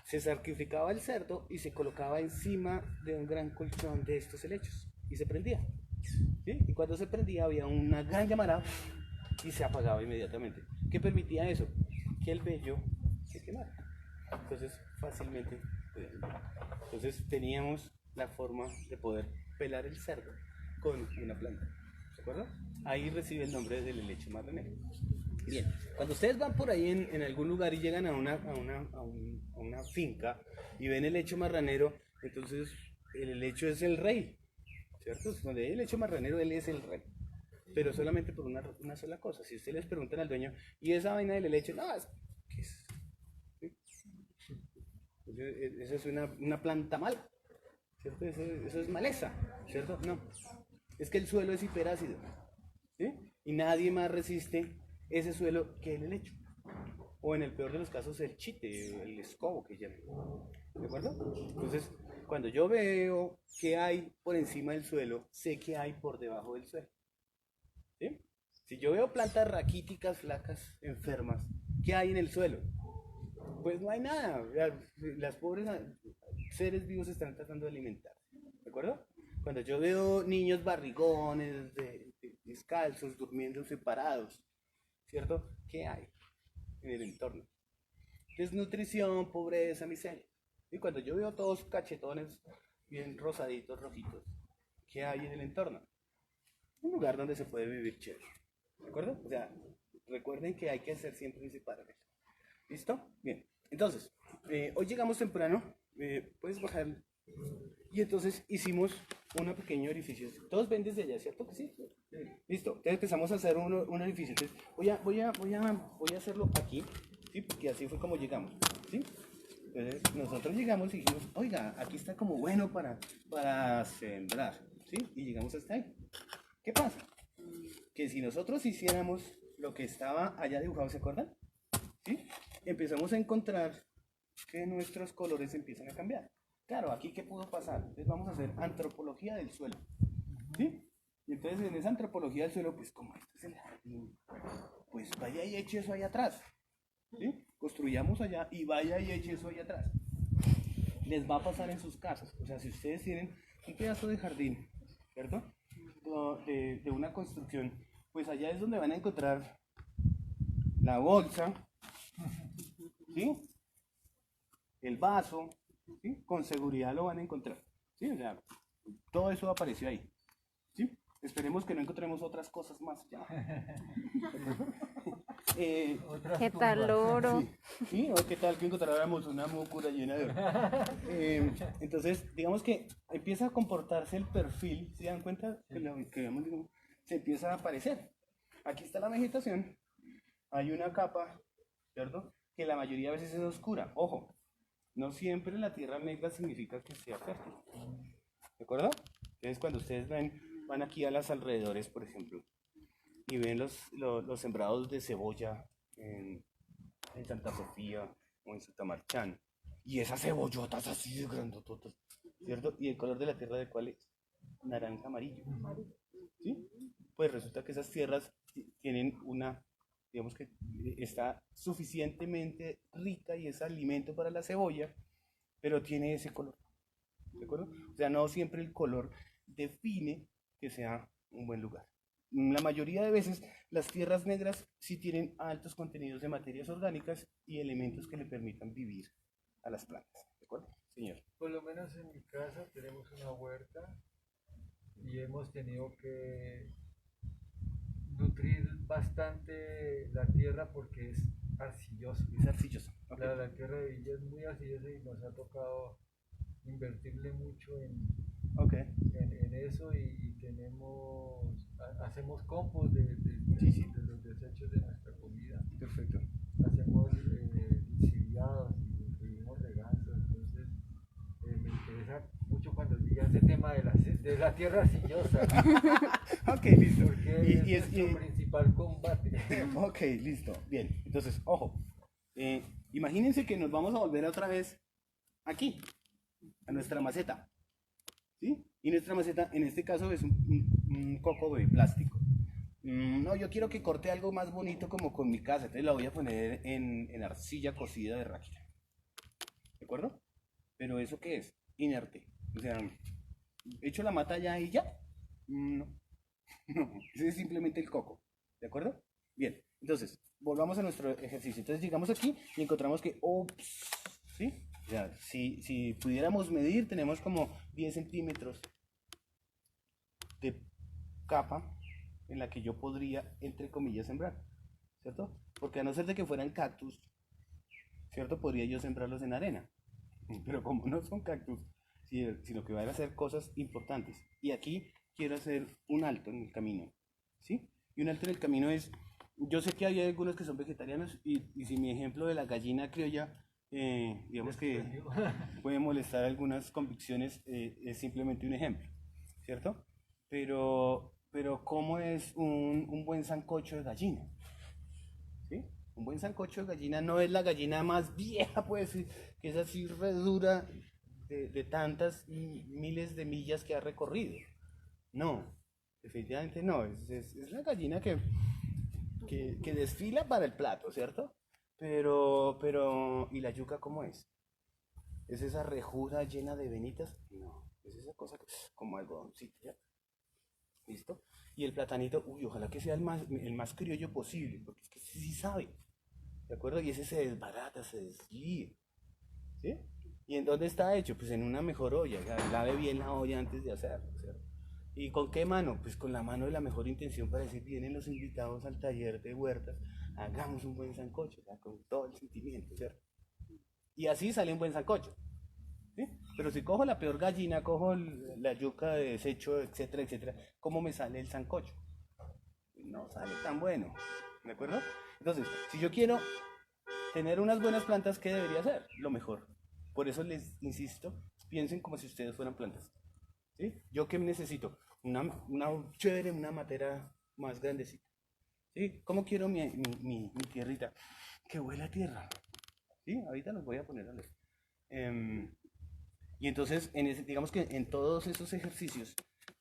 Se sacrificaba el cerdo y se colocaba encima de un gran colchón de estos helechos y se prendía, ¿sí? Y cuando se prendía había una gran llamarada y se apagaba inmediatamente. ¿Qué permitía eso? Que el vello se quemara. Entonces fácilmente entonces teníamos la forma de poder pelar el cerdo con una planta, ¿de acuerdo? Ahí recibe el nombre del helecho marranero. Bien, cuando ustedes van por ahí en algún lugar y llegan a una finca y ven el helecho marranero, entonces el helecho es el rey, ¿cierto? Donde hay el helecho marranero, él es el rey. Pero solamente por una sola cosa. Si ustedes les preguntan al dueño, ¿y esa vaina del helecho? No, ¿qué es? ¿Sí? Esa es una planta mala, ¿cierto? Eso es maleza, ¿cierto? No, es que el suelo es hiperácido, ¿sí? Y nadie más resiste ese suelo que el helecho. O en el peor de los casos el chite, el escobo que llaman. ¿De acuerdo? Entonces, cuando yo veo qué hay por encima del suelo, sé qué hay por debajo del suelo. ¿Sí? Si yo veo plantas raquíticas, flacas, enfermas, ¿qué hay en el suelo? Pues no hay nada. Las pobres seres vivos están tratando de alimentar. ¿De acuerdo? Cuando yo veo niños barrigones, descalzos, durmiendo separados, ¿cierto? ¿Qué hay en el entorno? Desnutrición, pobreza, miseria. Y cuando yo veo todos cachetones, bien rosaditos, rojitos, ¿qué hay en el entorno? Un lugar donde se puede vivir chévere. ¿De acuerdo? O sea, recuerden que hay que hacer siempre ese paralelo. ¿Listo? Bien. Entonces, hoy llegamos temprano. Puedes bajar. Y entonces hicimos un pequeño orificio. Todos ven desde allá, ¿cierto que sí? Listo. Entonces empezamos a hacer un orificio. Entonces, voy a hacerlo aquí, ¿sí? Porque así fue como llegamos, ¿sí? Entonces nosotros llegamos y dijimos, oiga, aquí está como bueno para sembrar, ¿sí? Y llegamos hasta ahí. ¿Qué pasa? Que si nosotros hiciéramos lo que estaba allá dibujado, ¿se acuerdan? ¿Sí? Empezamos a encontrar que nuestros colores empiezan a cambiar. Claro, aquí ¿qué pudo pasar? Entonces vamos a hacer antropología del suelo, ¿sí? Y entonces en esa antropología del suelo, pues como este es el jardín, pues vaya y eche eso ahí atrás, ¿sí? Construyamos allá y vaya y eche eso ahí atrás. les va a pasar en sus casas. O sea, si ustedes tienen un pedazo de jardín, ¿cierto? De una construcción, pues allá es donde van a encontrar la bolsa, ¿sí? El vaso, ¿sí? Con seguridad lo van a encontrar, ¿sí? O sea, todo eso apareció ahí, ¿sí? Esperemos que no encontremos otras cosas más ya. ¿Qué tal oro? Sí, sí, o qué tal que encontráramos una múcura llena de oro. Entonces, digamos que empieza a comportarse el perfil, ¿se dan cuenta? Que lo que vemos, se empieza a aparecer. Aquí está la vegetación, hay una capa, ¿cierto? Que la mayoría de veces es oscura. Ojo, no siempre la tierra negra significa que sea fértil. ¿De acuerdo? Entonces, cuando ustedes van aquí a los alrededores, por ejemplo, y ven los sembrados de cebolla en Santa Sofía o en Sutamarchán, y esas cebollotas así de grandototas, ¿cierto? Y el color de la tierra, ¿de cuál es? Naranja amarillo, ¿sí? Pues resulta que esas tierras tienen una, digamos que está suficientemente rica y es alimento para la cebolla, pero tiene ese color, ¿de acuerdo? O sea, no siempre el color define que sea un buen lugar. La mayoría de veces las tierras negras sí tienen altos contenidos de materias orgánicas y elementos que le permitan vivir a las plantas. ¿De acuerdo, señor? Por lo menos en mi casa tenemos una huerta y hemos tenido que nutrir bastante la tierra porque es arcilloso. Es arcilloso. Okay. La tierra de Villa es muy arcillosa y nos ha tocado invertirle mucho Okay. en eso y hacemos compost de los desechos de nuestra comida. Perfecto. Hacemos lixiviados y seguimos regando. Entonces me interesa mucho cuando diga ese tema de la tierra arcillosa. Ok, listo. Porque es nuestro principal combate. Ok, listo. Bien, entonces, ojo. Imagínense que nos vamos a volver otra vez aquí, a nuestra maceta. ¿Sí? Y nuestra maceta en este caso es un coco de plástico. No, yo quiero que corte algo más bonito como con mi casa, entonces la voy a poner en arcilla cocida de ráquira. ¿De acuerdo? Pero ¿eso qué es? Inerte. O sea, ¿echo la mata ya y ya? No. No, ese es simplemente el coco. ¿De acuerdo? Bien, entonces, volvamos a nuestro ejercicio. Entonces llegamos aquí y encontramos que, ups, ¿sí? O sea, si pudiéramos medir, tenemos como 10 centímetros de capa en la que yo podría, entre comillas, sembrar, ¿cierto? Porque a no ser de que fueran cactus, ¿cierto? Podría yo sembrarlos en arena. Pero como no son cactus, sino que van a hacer cosas importantes. Y aquí quiero hacer un alto en el camino, ¿sí? Y un alto en el camino es, yo sé que hay algunos que son vegetarianos y si mi ejemplo de la gallina criolla, digamos que puede molestar algunas convicciones, es simplemente un ejemplo, ¿cierto? Pero ¿cómo es un buen sancocho de gallina? ¿Sí? Un buen sancocho de gallina no es la gallina más vieja, pues, que es así re dura de tantas miles de millas que ha recorrido. No, definitivamente no. Es la gallina que desfila para el plato, ¿cierto? ¿Y la yuca cómo es? ¿Es esa rejuda llena de venitas? No, es esa cosa como algodoncito, ¿ya? ¿Listo? Y el platanito, uy, ojalá que sea el más criollo posible, porque es que sí sabe, ¿de acuerdo? Y ese se desbarata, se deslíe, ¿sí? ¿Y en dónde está hecho? Pues en una mejor olla, o sea, lave bien la olla antes de hacerlo, ¿cierto? ¿Y con qué mano? Pues con la mano de la mejor intención para decir, vienen los invitados al taller de huertas, hagamos un buen sancocho, o sea, con todo el sentimiento, ¿cierto? Y así sale un buen sancocho, ¿sí? Pero si cojo la peor gallina, cojo la yuca de desecho, etcétera, etcétera, ¿cómo me sale el sancocho? No sale tan bueno, ¿de acuerdo? Entonces, si yo quiero tener unas buenas plantas, ¿qué debería hacer? Lo mejor. Por eso les insisto, piensen como si ustedes fueran plantas, ¿sí? ¿Yo qué necesito? Una chévere, una matera más grandecita, ¿sí? ¿Cómo quiero mi tierrita? Que huela a tierra, ¿sí? Ahorita los voy a poner a leer. Y entonces, digamos que en todos esos ejercicios,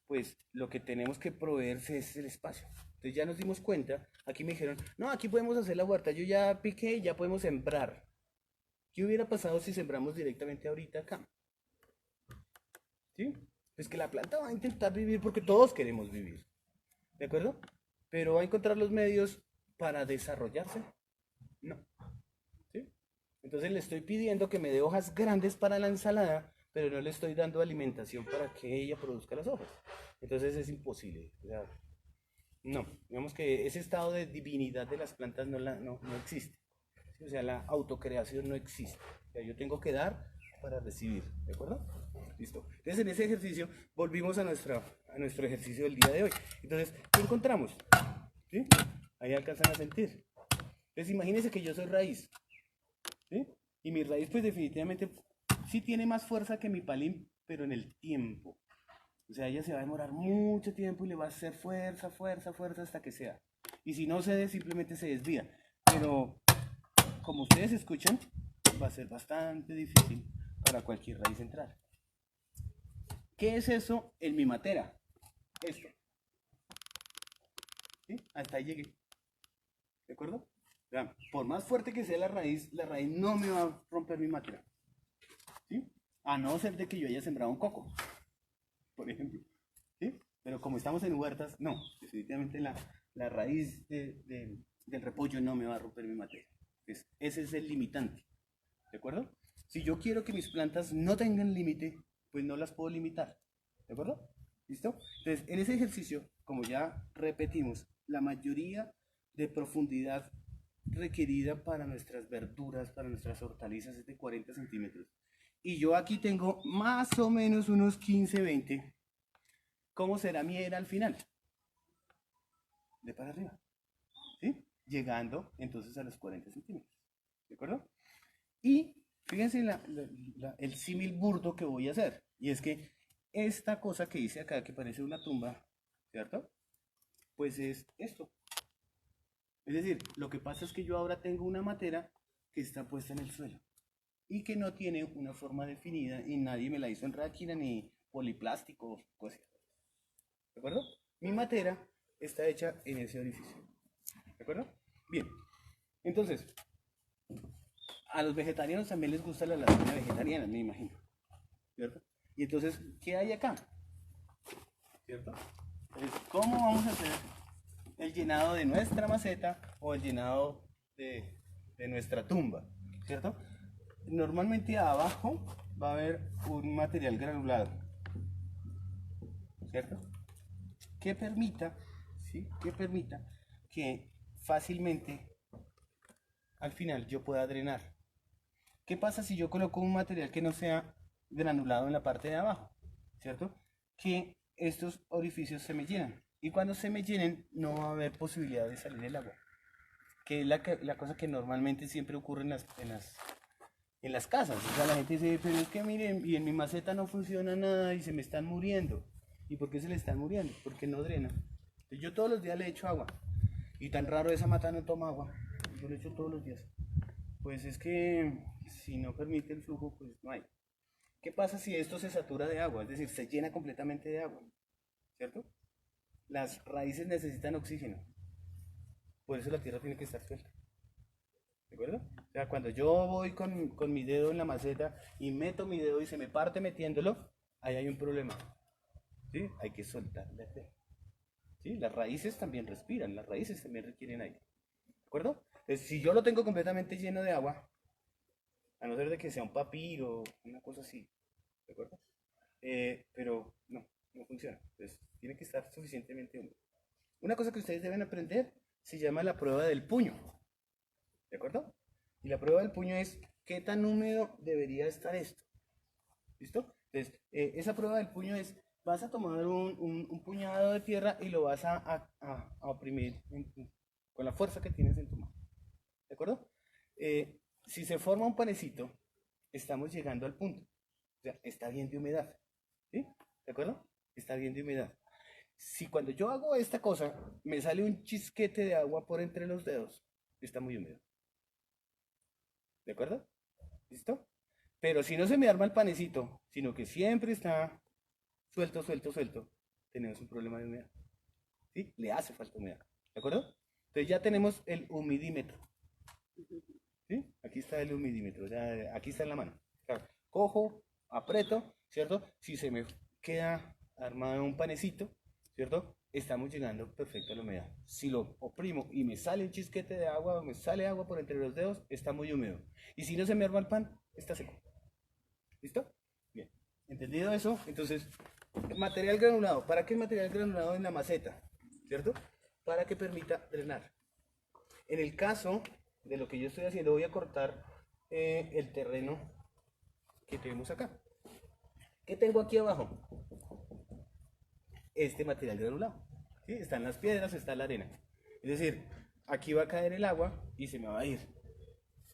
pues lo que tenemos que proveerse es el espacio. Entonces ya nos dimos cuenta, aquí me dijeron, no, aquí podemos hacer la huerta, yo ya piqué y ya podemos sembrar. ¿Qué hubiera pasado si sembramos directamente ahorita acá? ¿sí? Pues que la planta va a intentar vivir porque todos queremos vivir, ¿de acuerdo? Pero va a encontrar los medios para desarrollarse, no, ¿sí? Entonces le estoy pidiendo que me dé hojas grandes para la ensalada, pero no le estoy dando alimentación para que ella produzca las hojas. Entonces es imposible. O sea, no, digamos que ese estado de divinidad de las plantas no existe. ¿Sí? O sea, la autocreación no existe. O sea, yo tengo que dar para recibir, ¿de acuerdo? Listo. Entonces en ese ejercicio volvimos a nuestro ejercicio del día de hoy. Entonces, ¿qué encontramos? ¿Sí? Ahí alcanzan a sentir. Entonces imagínense que yo soy raíz, ¿sí? Y mi raíz pues definitivamente sí tiene más fuerza que mi palín, pero en el tiempo. O sea, ella se va a demorar mucho tiempo y le va a hacer fuerza, fuerza, fuerza hasta que sea. Y si no cede, simplemente se desvía. Pero como ustedes escuchan, va a ser bastante difícil para cualquier raíz entrar. ¿Qué es eso en mi matera? Esto. ¿Sí? Hasta ahí llegué. ¿De acuerdo? Vean, por más fuerte que sea la raíz no me va a romper mi matera. ¿Sí? A no ser de que yo haya sembrado un coco, por ejemplo. ¿Sí? Pero como estamos en huertas, no. Definitivamente la raíz del repollo no me va a romper mi matera. Entonces, ese es el limitante. ¿De acuerdo? Si yo quiero que mis plantas no tengan límite, pues no las puedo limitar. ¿De acuerdo? ¿Listo? Entonces, en ese ejercicio, como ya repetimos, la mayoría de profundidad requerida para nuestras verduras, para nuestras hortalizas es de 40 centímetros. Y yo aquí tengo más o menos unos 15, 20. ¿Cómo será mi era al final? De para arriba. ¿Sí? Llegando entonces a los 40 centímetros. ¿De acuerdo? Y fíjense el símil burdo que voy a hacer. Y es que esta cosa que hice acá, que parece una tumba, ¿cierto? Pues es esto. Es decir, lo que pasa es que yo ahora tengo una matera que está puesta en el suelo y que no tiene una forma definida y nadie me la hizo en ráquina ni poliplástico o cosas. ¿De acuerdo? Mi matera está hecha en ese orificio. ¿De acuerdo? Bien. Entonces, a los vegetarianos también les gusta la lasaña vegetariana, me imagino. ¿Cierto? Y entonces, ¿qué hay acá? ¿Cierto? Entonces, ¿cómo vamos a hacer el llenado de nuestra maceta o el llenado de nuestra tumba? ¿Cierto? Normalmente abajo va a haber un material granulado. ¿Cierto? Que permita, ¿sí? Que permita que fácilmente al final yo pueda drenar. ¿Qué pasa si yo coloco un material que no sea granulado en la parte de abajo? ¿Cierto? Que estos orificios se me llenan. Y cuando se me llenen no va a haber posibilidad de salir el agua. Que es la cosa que normalmente siempre ocurre en las casas. O sea, la gente dice, pero es que miren, y en mi maceta no funciona nada y se me están muriendo. ¿Y por qué se le están muriendo? Porque no drena. Entonces, yo todos los días le echo agua. Y tan raro esa mata no toma agua. Yo le echo todos los días. Pues es que si no permite el flujo, pues no hay. ¿Qué pasa si esto se satura de agua? Es decir, se llena completamente de agua. ¿Cierto? Las raíces necesitan oxígeno. Por eso la tierra tiene que estar suelta. ¿De acuerdo? O sea, cuando yo voy con mi dedo en la maceta y meto mi dedo y se me parte metiéndolo, ahí hay un problema. ¿Sí? Hay que soltar la tierra. ¿Sí? Las raíces también respiran, las raíces también requieren aire. ¿De acuerdo? Entonces, si yo lo tengo completamente lleno de agua, a no ser de que sea un papiro, una cosa así, ¿de acuerdo? Pero no funciona. Entonces, tiene que estar suficientemente húmedo. Una cosa que ustedes deben aprender se llama la prueba del puño. ¿De acuerdo? Y la prueba del puño es qué tan húmedo debería estar esto. ¿Listo? Entonces, esa prueba del puño es, vas a tomar un puñado de tierra y lo vas a oprimir con la fuerza que tienes en tu mano. ¿De acuerdo? Si se forma un panecito, estamos llegando al punto. O sea, está bien de humedad. ¿Sí? ¿De acuerdo? Está bien de humedad. Si cuando yo hago esta cosa, me sale un chisquete de agua por entre los dedos, está muy húmedo. ¿De acuerdo? ¿Listo? Pero si no se me arma el panecito, sino que siempre está suelto, suelto, suelto, tenemos un problema de humedad. ¿Sí? Le hace falta humedad. ¿De acuerdo? Entonces ya tenemos el humidímetro. ¿Sí? Aquí está el humidímetro, ya, aquí está en la mano. Claro, cojo, aprieto, ¿cierto? Si se me queda armado en un panecito, ¿cierto? Estamos llegando perfecto a la humedad. Si lo oprimo y me sale un chisquete de agua o me sale agua por entre los dedos, está muy húmedo. Y si no se me arma el pan, está seco. ¿Listo? Bien. ¿Entendido eso? Entonces, material granulado. ¿Para qué material granulado en la maceta? ¿Cierto? Para que permita drenar. En el caso de lo que yo estoy haciendo, voy a cortar el terreno que tenemos acá. ¿Qué tengo aquí abajo? Este material granulado. ¿Sí? Están las piedras, está la arena. Es decir, aquí va a caer el agua y se me va a ir.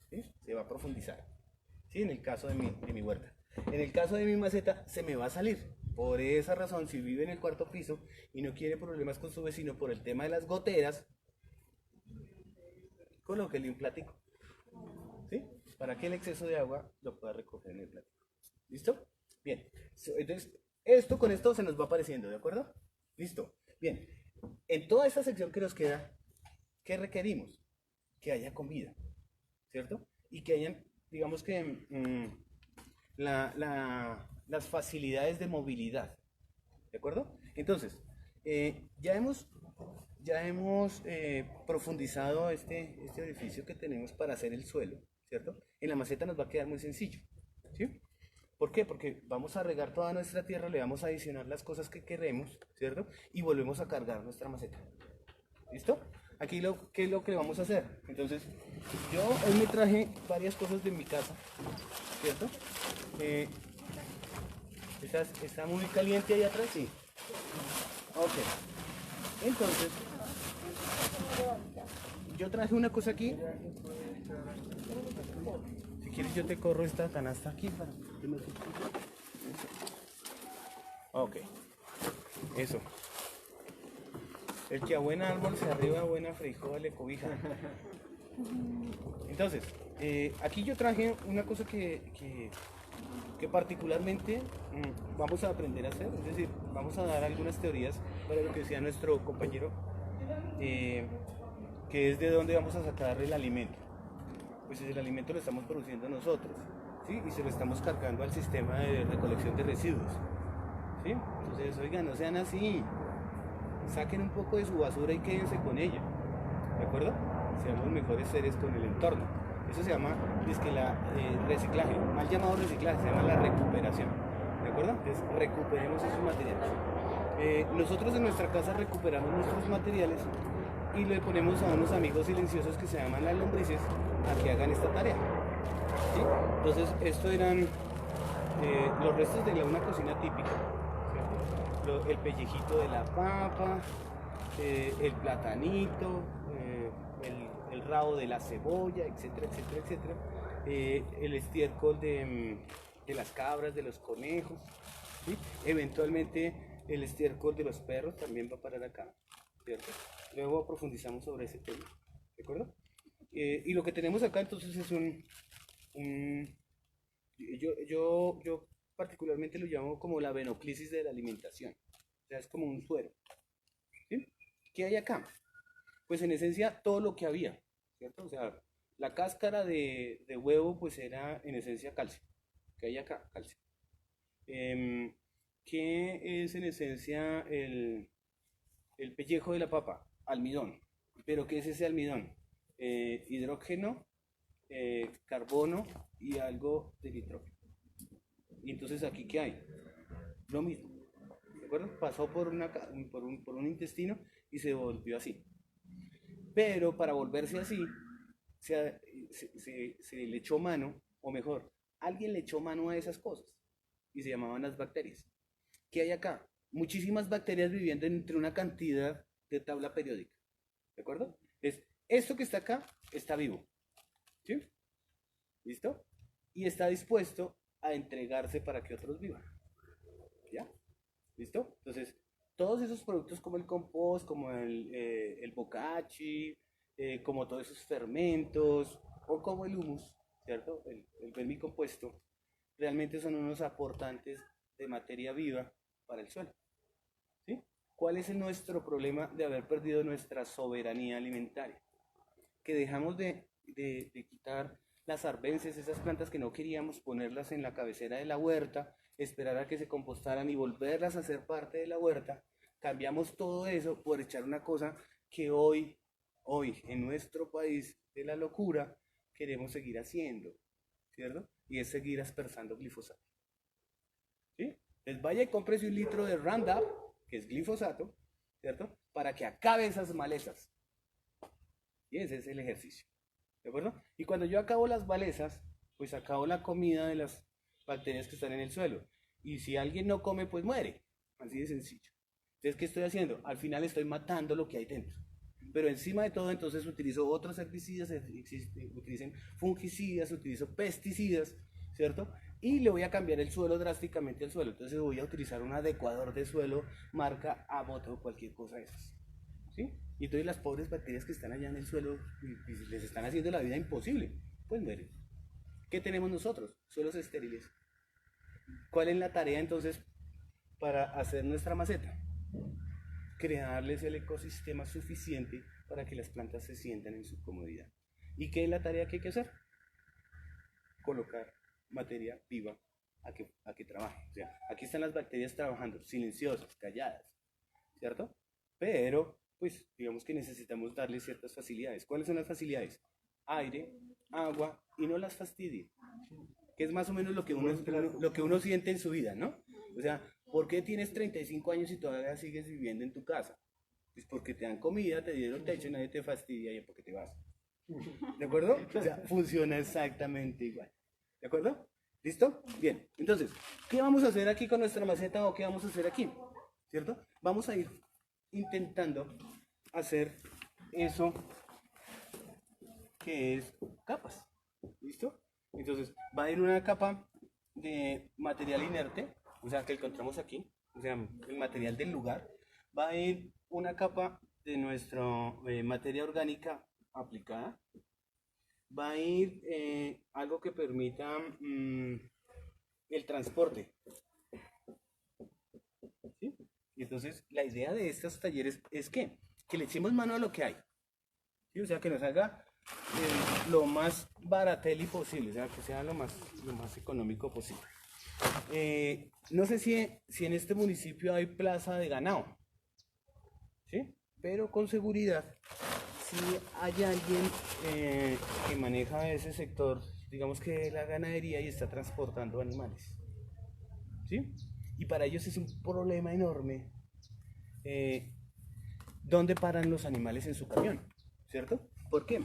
¿Sí? Se va a profundizar. ¿Sí? En el caso de mi huerta. En el caso de mi maceta, se me va a salir. Por esa razón, si vive en el cuarto piso y no quiere problemas con su vecino por el tema de las goteras, colóquele un plático. ¿Sí? Para que el exceso de agua lo pueda recoger en el plático. ¿Listo? Bien. Entonces, con esto se nos va apareciendo, ¿de acuerdo? Listo. Bien. En toda esta sección que nos queda, ¿qué requerimos? Que haya comida, ¿cierto? Y que hayan, digamos que, las facilidades de movilidad, ¿de acuerdo? Entonces, ya hemos profundizado este edificio que tenemos para hacer el suelo, ¿cierto? En la maceta nos va a quedar muy sencillo, ¿sí? ¿Por qué? Porque vamos a regar toda nuestra tierra, le vamos a adicionar las cosas que queremos, ¿cierto? Y volvemos a cargar nuestra maceta. ¿Listo? Aquí ¿qué es lo que vamos a hacer? Entonces, yo hoy me traje varias cosas de mi casa, ¿cierto? ¿Está muy caliente ahí atrás? Sí. Ok. Entonces, yo traje una cosa aquí. Si quieres yo te corro esta canasta aquí para que me... Ok. Eso. El que a buen árbol se arriba, a buena frijol le cobija. Entonces, aquí yo traje una cosa que particularmente vamos a aprender a hacer, es decir, vamos a dar algunas teorías para lo que decía nuestro compañero, que es de dónde vamos a sacar el alimento. Pues el alimento lo estamos produciendo nosotros, ¿sí? Y se lo estamos cargando al sistema de recolección de residuos, ¿sí? Entonces, oigan, no sean así, saquen un poco de su basura y quédense con ella, ¿de acuerdo? Seamos mejores seres con el entorno. Eso se llama reciclaje, mal llamado reciclaje, se llama la recuperación, ¿de acuerdo? Entonces recuperemos esos materiales. Nosotros en nuestra casa recuperamos nuestros materiales y le ponemos a unos amigos silenciosos que se llaman las lombrices a que hagan esta tarea, ¿sí? Entonces estos eran los restos de una cocina típica, ¿cierto? El pellejito de la papa, el platanito, el rabo de la cebolla, etcétera, etcétera, etcétera, el estiércol de las cabras, de los conejos, ¿sí? Eventualmente el estiércol de los perros también va a parar acá, ¿cierto? Luego profundizamos sobre ese tema, ¿de acuerdo? Y lo que tenemos acá entonces es yo particularmente lo llamo como la venoclisis de la alimentación, o sea, es como un suero, ¿sí? ¿Qué hay acá? Pues en esencia todo lo que había, ¿cierto? O sea, la cáscara de huevo pues era en esencia calcio, que hay acá, calcio. ¿Qué es en esencia el pellejo de la papa? Almidón. ¿Pero qué es ese almidón? Hidrógeno, carbono y algo de nitrógeno. Y entonces aquí ¿qué hay? Lo mismo, ¿de acuerdo? Pasó por un intestino y se volvió así. Pero para volverse así, se le echó mano, o mejor, alguien le echó mano a esas cosas y se llamaban las bacterias. ¿Qué hay acá? Muchísimas bacterias viviendo entre una cantidad de tabla periódica, ¿de acuerdo? Esto que está acá está vivo, ¿sí? ¿Listo? Y está dispuesto a entregarse para que otros vivan, ¿ya? ¿Listo? Entonces, todos esos productos como el compost, como el bocachi, como todos esos fermentos, o como el humus, ¿cierto? El vermicompuesto, realmente son unos aportantes de materia viva para el suelo, ¿sí? ¿Cuál es nuestro problema de haber perdido nuestra soberanía alimentaria? Que dejamos de quitar las arbences, esas plantas que no queríamos ponerlas en la cabecera de la huerta, esperar a que se compostaran y volverlas a hacer parte de la huerta. Cambiamos todo eso por echar una cosa que hoy en nuestro país de la locura queremos seguir haciendo, ¿cierto? Y es seguir aspersando glifosato. ¿Sí? Entonces vaya y cómprese un litro de Roundup, que es glifosato, ¿cierto? Para que acabe esas malezas. Y ese es el ejercicio, ¿de acuerdo? Y cuando yo acabo las malezas, pues acabo la comida de las bacterias que están en el suelo. Y si alguien no come, pues muere. Así de sencillo. Entonces, ¿qué estoy haciendo? Al final estoy matando lo que hay dentro. Pero encima de todo, entonces utilizo otros herbicidas, utilicen fungicidas, utilizo pesticidas, ¿cierto? Y le voy a cambiar el suelo drásticamente al suelo. Entonces voy a utilizar un adecuador de suelo marca Abbott o cualquier cosa de esas. ¿Sí? Y entonces las pobres bacterias que están allá en el suelo les están haciendo la vida imposible, pues mueren. ¿Qué tenemos nosotros? Suelos estériles. ¿Cuál es la tarea entonces para hacer nuestra maceta? Crearles el ecosistema suficiente para que las plantas se sientan en su comodidad. ¿Y qué es la tarea que hay que hacer? Colocar materia viva a que trabaje. O sea, aquí están las bacterias trabajando, silenciosas, calladas, ¿cierto? Pero, pues, digamos que necesitamos darles ciertas facilidades. ¿Cuáles son las facilidades? Aire, agua, y no las fastidie. Que es más o menos lo que uno siente en su vida, ¿no? O sea, ¿por qué tienes 35 años y todavía sigues viviendo en tu casa? Pues porque te dan comida, te dieron techo, nadie te fastidia y porque te vas. ¿De acuerdo? O sea, funciona exactamente igual. ¿De acuerdo? ¿Listo? Bien. Entonces, ¿qué vamos a hacer aquí con nuestra maceta o qué vamos a hacer aquí? ¿Cierto? Vamos a ir intentando hacer eso que es capas. ¿Listo? Entonces, va a ir una capa de material inerte, o sea, que encontramos aquí, o sea, el material del lugar. Va a ir una capa de nuestra materia orgánica aplicada. Va a ir algo que permita el transporte. ¿Sí? Y entonces, la idea de estos talleres es que le echemos mano a lo que hay. ¿Sí? O sea, que nos haga lo más barateli posible, o sea, que sea lo más económico posible. No sé si en este municipio hay plaza de ganado, ¿sí? Pero con seguridad, si hay alguien que maneja ese sector, digamos que la ganadería y está transportando animales, ¿sí? Y para ellos es un problema enorme dónde paran los animales en su camión, ¿cierto? ¿Por qué?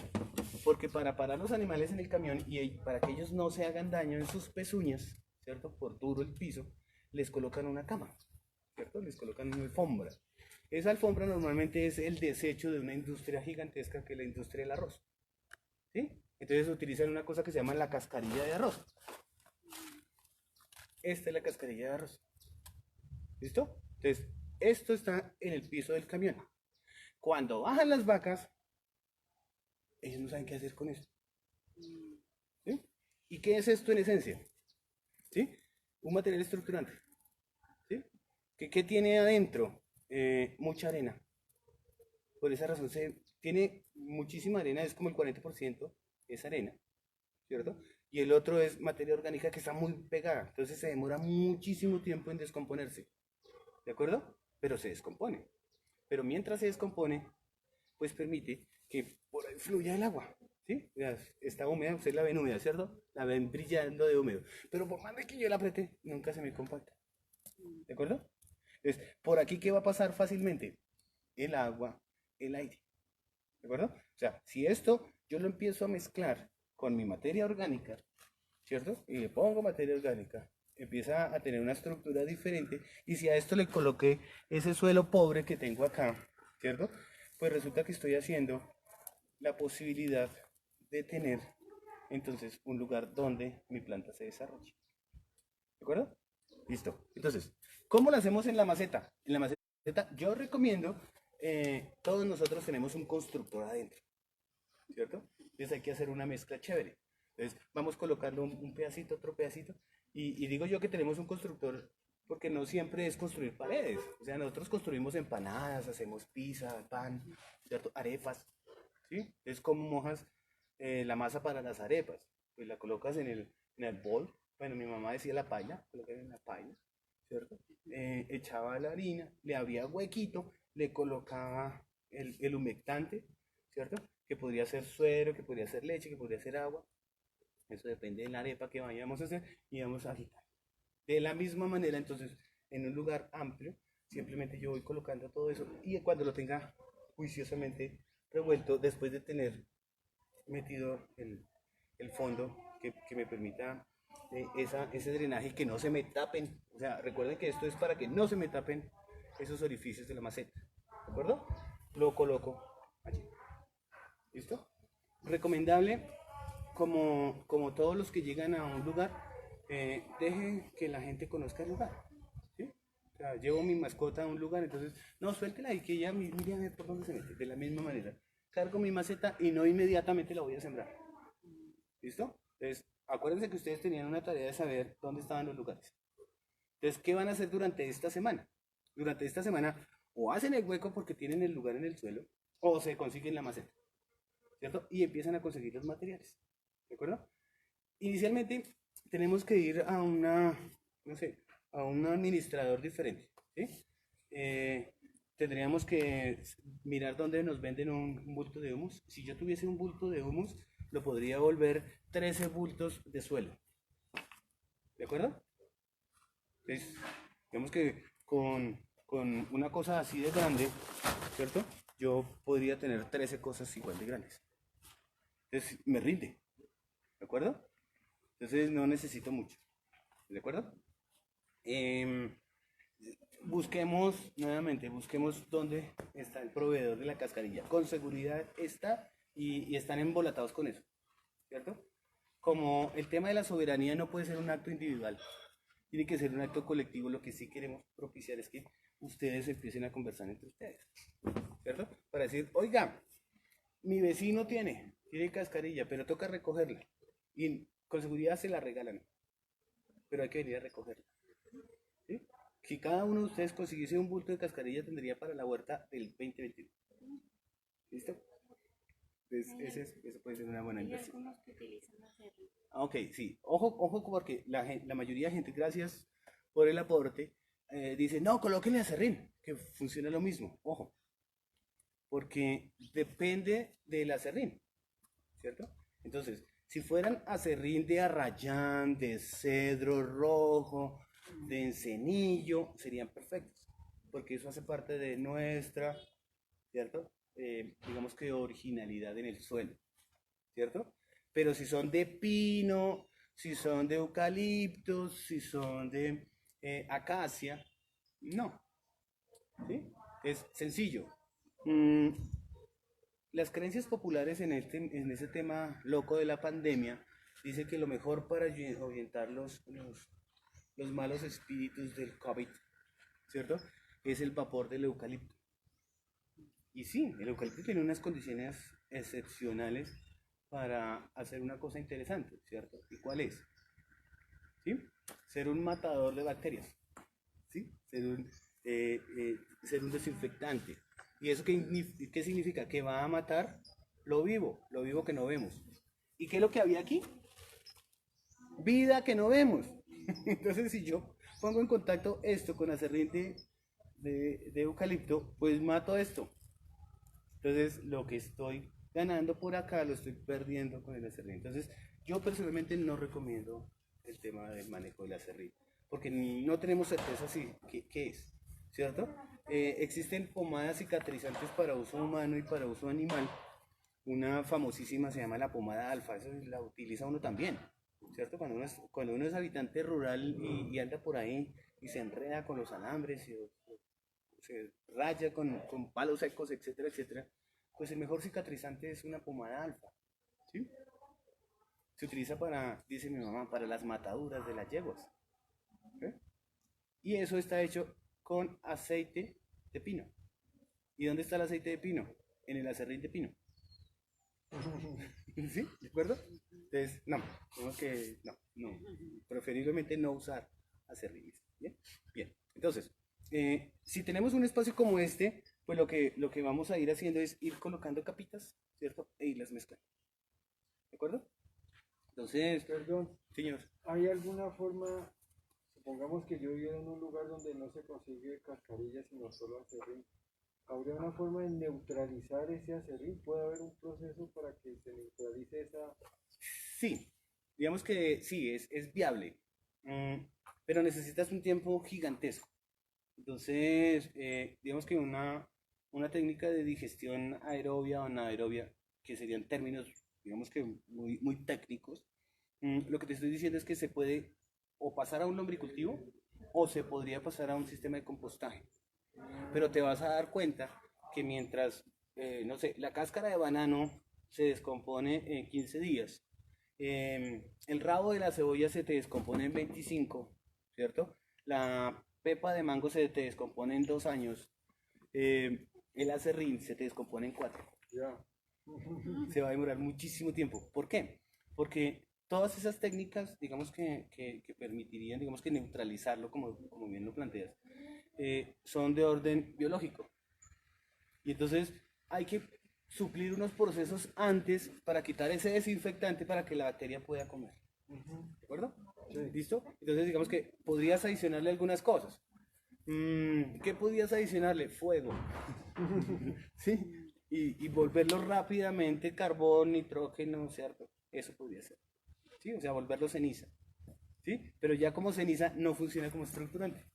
Porque para parar los animales en el camión y para que ellos no se hagan daño en sus pezuñas, ¿cierto? Por duro el piso, les colocan una cama, ¿cierto? Les colocan una alfombra. Esa alfombra normalmente es el desecho de una industria gigantesca que es la industria del arroz, ¿sí? Entonces utilizan una cosa que se llama la cascarilla de arroz. Esta es la cascarilla de arroz. ¿Listo? Entonces, esto está en el piso del camión. Cuando bajan las vacas, ellos no saben qué hacer con esto. ¿Sí? ¿Y qué es esto en esencia? ¿Sí? Un material estructurante. ¿Sí? ¿Qué tiene adentro? Mucha arena. Por esa razón tiene muchísima arena, es como el 40% es arena, ¿cierto? Y el otro es materia orgánica que está muy pegada, entonces se demora muchísimo tiempo en descomponerse, ¿de acuerdo? Pero se descompone. Pero mientras se descompone, pues permite que por ahí fluya el agua, ¿sí? Está húmeda, ustedes la ven húmeda, ¿cierto? La ven brillando de húmedo. Pero por más de que yo la apriete, nunca se me compacta, ¿de acuerdo? Entonces, por aquí, ¿qué va a pasar fácilmente? El agua, el aire, ¿de acuerdo? O sea, si esto yo lo empiezo a mezclar con mi materia orgánica, ¿cierto? Y le pongo materia orgánica, empieza a tener una estructura diferente. Y si a esto le coloqué ese suelo pobre que tengo acá, ¿cierto? Pues resulta que estoy haciendo la posibilidad de tener entonces un lugar donde mi planta se desarrolle. ¿De acuerdo? Listo. Entonces, ¿cómo lo hacemos en la maceta? En la maceta yo recomiendo, todos nosotros tenemos un constructor adentro, ¿cierto? Entonces hay que hacer una mezcla chévere. Entonces vamos colocando un pedacito, otro pedacito. Y digo yo que tenemos un constructor porque no siempre es construir paredes. O sea, nosotros construimos empanadas, hacemos pizza, pan, ¿cierto? Arepas, ¿sí? Es como mojas la masa para las arepas. Pues la colocas en el bol, bueno, mi mamá decía la paila, colocar en la paila, ¿cierto? Echaba la harina, le abría huequito, le colocaba el humectante, ¿cierto? Que podría ser suero, que podría ser leche, que podría ser agua. Eso depende de la arepa que vayamos a hacer y vamos a agitar. De la misma manera, entonces, en un lugar amplio, simplemente yo voy colocando todo eso y cuando lo tenga juiciosamente revuelto, después de tener metido el fondo que me permita ese drenaje, que no se me tapen. O sea, recuerden que esto es para que no se me tapen esos orificios de la maceta. ¿De acuerdo? Lo coloco allí. ¿Listo? Recomendable, como todos los que llegan a un lugar, dejen que la gente conozca el lugar. ¿Sí? O sea, llevo mi mascota a un lugar, entonces, no, suéltela y que ella mire a ver por dónde se mete. De la misma manera, cargo mi maceta y no inmediatamente la voy a sembrar. ¿Listo? Entonces, acuérdense que ustedes tenían una tarea de saber dónde estaban los lugares. Entonces, ¿qué van a hacer durante esta semana? Durante esta semana, o hacen el hueco porque tienen el lugar en el suelo, o se consiguen la maceta, ¿cierto? Y empiezan a conseguir los materiales, ¿de acuerdo? Inicialmente, tenemos que ir a no sé, a un administrador diferente, ¿sí? Tendríamos que mirar dónde nos venden un bulto de humus. Si yo tuviese un bulto de humus, lo podría volver 13 bultos de suelo. ¿De acuerdo? Entonces, digamos que con una cosa así de grande, ¿cierto? Yo podría tener 13 cosas igual de grandes. Entonces, me rinde. ¿De acuerdo? Entonces, no necesito mucho. ¿De acuerdo? Busquemos, nuevamente, busquemos dónde está el proveedor de la cascarilla. Con seguridad está y están embolatados con eso, ¿cierto? Como el tema de la soberanía no puede ser un acto individual, tiene que ser un acto colectivo. Lo que sí queremos propiciar es que ustedes empiecen a conversar entre ustedes, ¿cierto? Para decir, oiga, mi vecino tiene cascarilla, pero toca recogerla. Y con seguridad se la regalan, pero hay que venir a recogerla. ¿Sí? Si cada uno de ustedes consiguiese un bulto de cascarilla, tendría para la huerta del 2021. ¿Listo? Entonces, eso puede ser una buena inversión. Hay algunos que utilizan acerrín. Ok, sí. Ojo, porque la mayoría de gente, gracias por el aporte, dice, no, colóquenle acerrín, que funciona lo mismo. Ojo, porque depende del acerrín, ¿cierto? Entonces, si fueran acerrín de arrayán, de cedro rojo, de encenillo, serían perfectos, porque eso hace parte de nuestra, ¿cierto? Digamos que originalidad en el suelo, ¿cierto? Pero si son de pino, si son de eucaliptos, si son de acacia, no, ¿sí? Es sencillo. Las creencias populares en ese tema loco de la pandemia dice que lo mejor para ahuyentar los malos espíritus del COVID, ¿cierto? Es el vapor del eucalipto. Y sí, el eucalipto tiene unas condiciones excepcionales para hacer una cosa interesante, ¿cierto? ¿Y cuál es? ¿Sí? Ser un matador de bacterias, ¿sí? Ser un desinfectante. ¿Y eso qué significa? Que va a matar lo vivo que no vemos. ¿Y qué es lo que había aquí? Vida que no vemos. Entonces, si yo pongo en contacto esto con acerrín de eucalipto, pues mato esto. Entonces, lo que estoy ganando por acá lo estoy perdiendo con el acerrín. Entonces, yo personalmente no recomiendo el tema del manejo del acerrín, porque no tenemos certeza si qué es, ¿cierto? Existen pomadas cicatrizantes para uso humano y para uso animal. Una famosísima se llama la pomada alfa, esa la utiliza uno también, ¿cierto? Cuando uno es habitante rural y anda por ahí y se enreda con los alambres y se raya con palos secos, etcétera, etcétera, pues el mejor cicatrizante es una pomada alfa, ¿sí? Se utiliza para, dice mi mamá, para las mataduras de las yeguas, ¿sí? Y eso está hecho con aceite de pino. ¿Y dónde está el aceite de pino? En el acerrín de pino. ¿Sí? ¿De acuerdo? Entonces, no, preferiblemente no usar acerrín. ¿Bien? Bien, entonces, si tenemos un espacio como este, pues lo que vamos a ir haciendo es ir colocando capitas, ¿cierto? E irlas mezclando. ¿De acuerdo? Entonces, Perdón, señor. ¿Hay alguna forma, supongamos que yo vivo en un lugar donde no se consigue cascarilla sino solo acerrín? ¿Habría una forma de neutralizar ese acerrín? ¿Puede haber un proceso para que se neutralice esa? Sí, digamos que sí, es viable, pero necesitas un tiempo gigantesco. Entonces, digamos que una técnica de digestión aerobia o anaerobia, que serían términos, digamos que muy técnicos, lo que te estoy diciendo es que se puede o pasar a un lombricultivo o se podría pasar a un sistema de compostaje. Pero te vas a dar cuenta que mientras, no sé, la cáscara de banano se descompone en 15 días, el rabo de la cebolla se te descompone en 25, ¿cierto? La pepa de mango se te descompone en 2 años, el acerrín se te descompone en 4. Ya. Se va a demorar muchísimo tiempo. ¿Por qué? Porque todas esas técnicas, digamos que permitirían, digamos que neutralizarlo, como bien lo planteas, son de orden biológico. Y entonces hay que suplir unos procesos antes para quitar ese desinfectante para que la bacteria pueda comer. ¿De acuerdo? Sí. ¿Listo? Entonces digamos que podrías adicionarle algunas cosas. ¿Qué podrías adicionarle? Fuego. ¿Sí? Y volverlo rápidamente carbón, nitrógeno, ¿cierto? Eso podría ser. ¿Sí? O sea, volverlo ceniza. ¿Sí? Pero ya como ceniza no funciona como estructurante.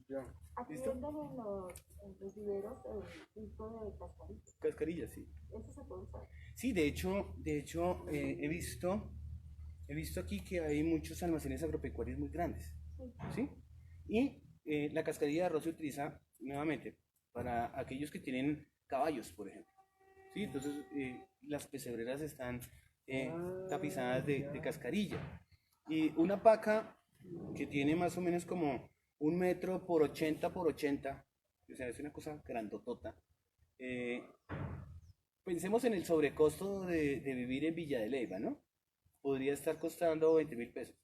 Ya. Aquí ¿Listo? venden en los viveros el tipo de cascarita. Cascarilla, sí. Eso se puede usar. Sí, de hecho, he visto aquí que hay muchos almacenes agropecuarios muy grandes. ¿Sí? Y la cascarilla de arroz se utiliza nuevamente para aquellos que tienen caballos, por ejemplo. ¿Sí? Entonces, las pesebreras están tapizadas de cascarilla. Y una paca que tiene más o menos como 1 metro por 80 por 80, o sea, es una cosa grandotota. eh, Pensemos en el sobrecosto de vivir en Villa de Leyva, ¿no? Podría estar costando 20.000 pesos.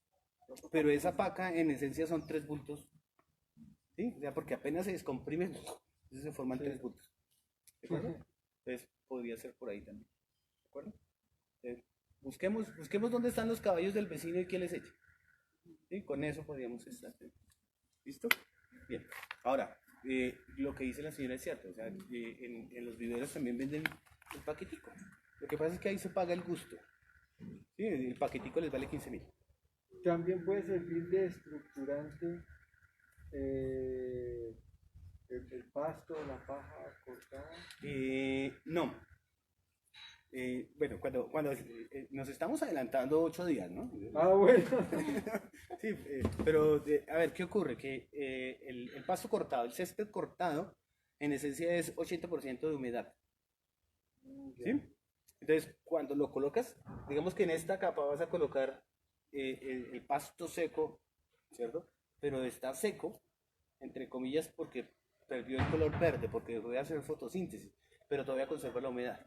Pero esa paca en esencia son 3 bultos, ¿sí? O sea, porque apenas se descomprime, entonces se forman 3 bultos. ¿De acuerdo? Entonces podría ser por ahí también. ¿De acuerdo? Busquemos dónde están los caballos del vecino y qué les echa. ¿Sí? Con eso podríamos estar. ¿Listo? Bien. Ahora, lo que dice la señora es cierto. O sea, en los viveros también venden el paquetico. Lo que pasa es que ahí se paga el gusto. ¿Sí? El paquetico les vale 15.000. También puede servir de estructurante eh, el pasto, la paja cortada. No. Bueno, cuando nos estamos adelantando 8 días, ¿no? Ah, bueno. Sí, pero a ver, ¿qué ocurre? Que el pasto cortado, el césped cortado, en esencia es 80% de humedad. ¿Sí? Entonces, cuando lo colocas, digamos que en esta capa vas a colocar el pasto seco, ¿cierto? Pero está seco, entre comillas, porque perdió el color verde, porque voy a hacer fotosíntesis, pero todavía conserva la humedad.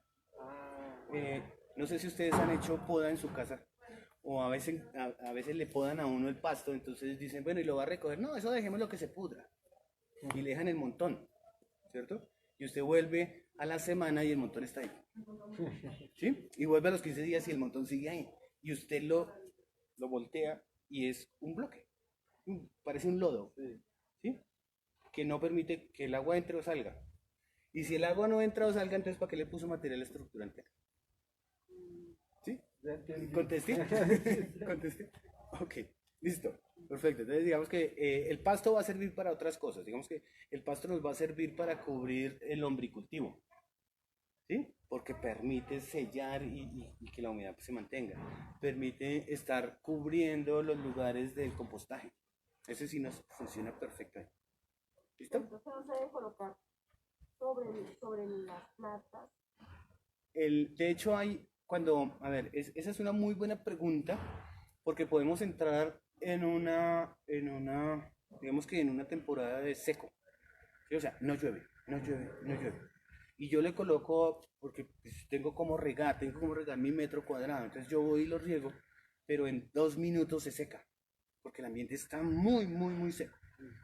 No sé si ustedes han hecho poda en su casa o a veces le podan a uno el pasto, entonces dicen, bueno, y lo va a recoger. No, eso dejemos lo que se pudra. Y le dejan el montón, ¿cierto? Y usted vuelve a la semana y el montón está ahí. ¿Sí? Y vuelve a los 15 días y el montón sigue ahí. Y usted lo voltea y es un bloque. Parece un lodo. ¿Sí? Que no permite que el agua entre o salga. Y si el agua no entra o salga, entonces ¿para qué le puso material estructurante? ¿Sí? Ya entendí. ¿Contesté? ¿Contesté? Ok, listo. Perfecto. Entonces digamos que el pasto va a servir para otras cosas. Digamos que el pasto nos va a servir para cubrir el lombricultivo. ¿Sí? Porque permite sellar y que la humedad se mantenga. Permite estar cubriendo los lugares del compostaje. Ese sí nos funciona perfecto. ¿Listo? Entonces no se debe colocar sobre las plantas. De hecho a ver, esa es una muy buena pregunta porque podemos entrar digamos que en una temporada de seco. ¿Sí? O sea, no llueve, no llueve, no llueve. Y yo le coloco, porque pues, tengo como regar mi metro cuadrado. Entonces yo voy y lo riego, pero en 2 minutos se seca, porque el ambiente está muy, muy, muy seco.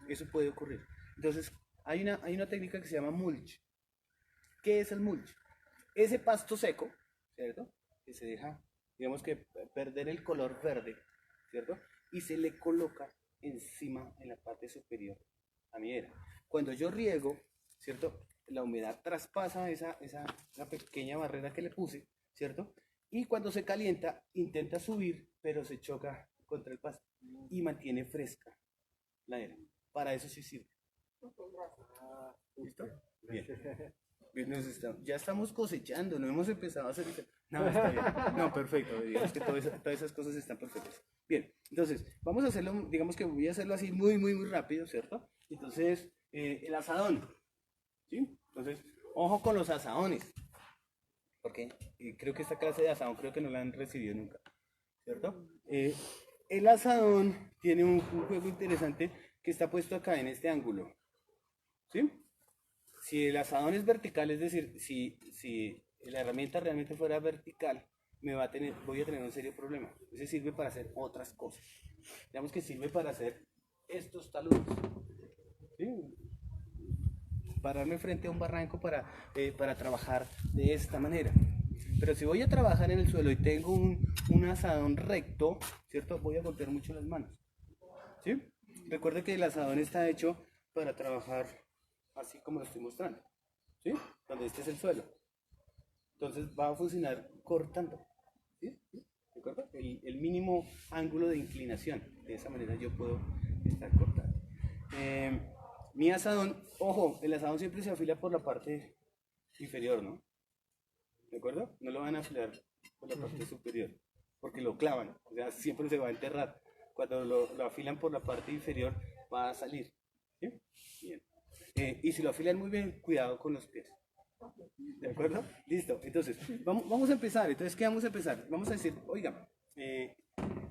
Eso puede ocurrir. Entonces, hay una técnica que se llama mulch. ¿Qué es el mulch? Ese pasto seco, ¿cierto? Que se deja, digamos que perder el color verde, ¿cierto? y se le coloca encima en la parte superior a mi era. Cuando yo riego, ¿cierto? La humedad traspasa esa pequeña barrera que le puse, ¿cierto? Y cuando se calienta, intenta subir, pero se choca contra el pasto y mantiene fresca la era. Para eso sí sirve. ¿Listo? Bien. Bien, ya estamos cosechando, no hemos empezado a hacer... No, está bien. No, perfecto. Digamos que todas esas cosas están perfectas. Bien, entonces, vamos a hacerlo, digamos que voy a hacerlo así muy rápido, ¿cierto? Entonces, el asadón, ¿sí? Entonces, ojo con los asadones, porque creo que esta clase de asadón creo que no la han recibido nunca, ¿cierto? El asadón tiene un juego interesante que está puesto acá en este ángulo, ¿sí? Si el asadón es vertical, es decir, si la herramienta realmente fuera vertical, voy a tener un serio problema. Ese sirve para hacer otras cosas. Digamos que sirve para hacer estos taludes, ¿sí? Pararme frente a un barranco para trabajar de esta manera. Pero si voy a trabajar en el suelo y tengo un asadón recto, ¿cierto? Voy a golpear mucho las manos, ¿sí? Recuerde que el asadón está hecho para trabajar así como lo estoy mostrando, ¿sí? Donde este es el suelo. Entonces va a funcionar cortando, ¿sí? ¿De acuerdo? El mínimo ángulo de inclinación. De esa manera yo puedo estar cortando. Mi asadón, ojo, el asadón siempre se afila por la parte inferior, ¿no? ¿De acuerdo? No lo van a afilar por la parte superior, porque lo clavan, o sea, siempre se va a enterrar. Cuando lo afilan por la parte inferior, va a salir, ¿sí? Bien. Y si lo afilan muy bien, cuidado con los pies. ¿De acuerdo? Listo. Entonces, vamos a empezar. Entonces, ¿qué vamos a empezar? Vamos a decir, oiga,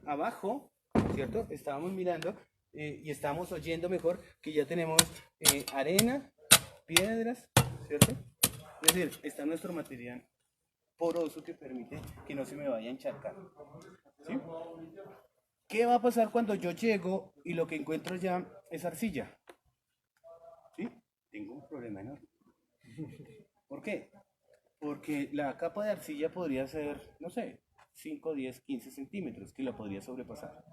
abajo, ¿cierto? Estábamos mirando y estábamos oyendo mejor que ya tenemos arena, piedras, ¿cierto? Es decir, está nuestro material poroso que permite que no se me vaya a encharcar, ¿sí? ¿Qué va a pasar cuando yo llego y lo que encuentro ya es arcilla? ¿Sí? Tengo un problema enorme. ¿Por qué? Porque la capa de arcilla podría ser, no sé, 5, 10, 15 centímetros, que la podría sobrepasar.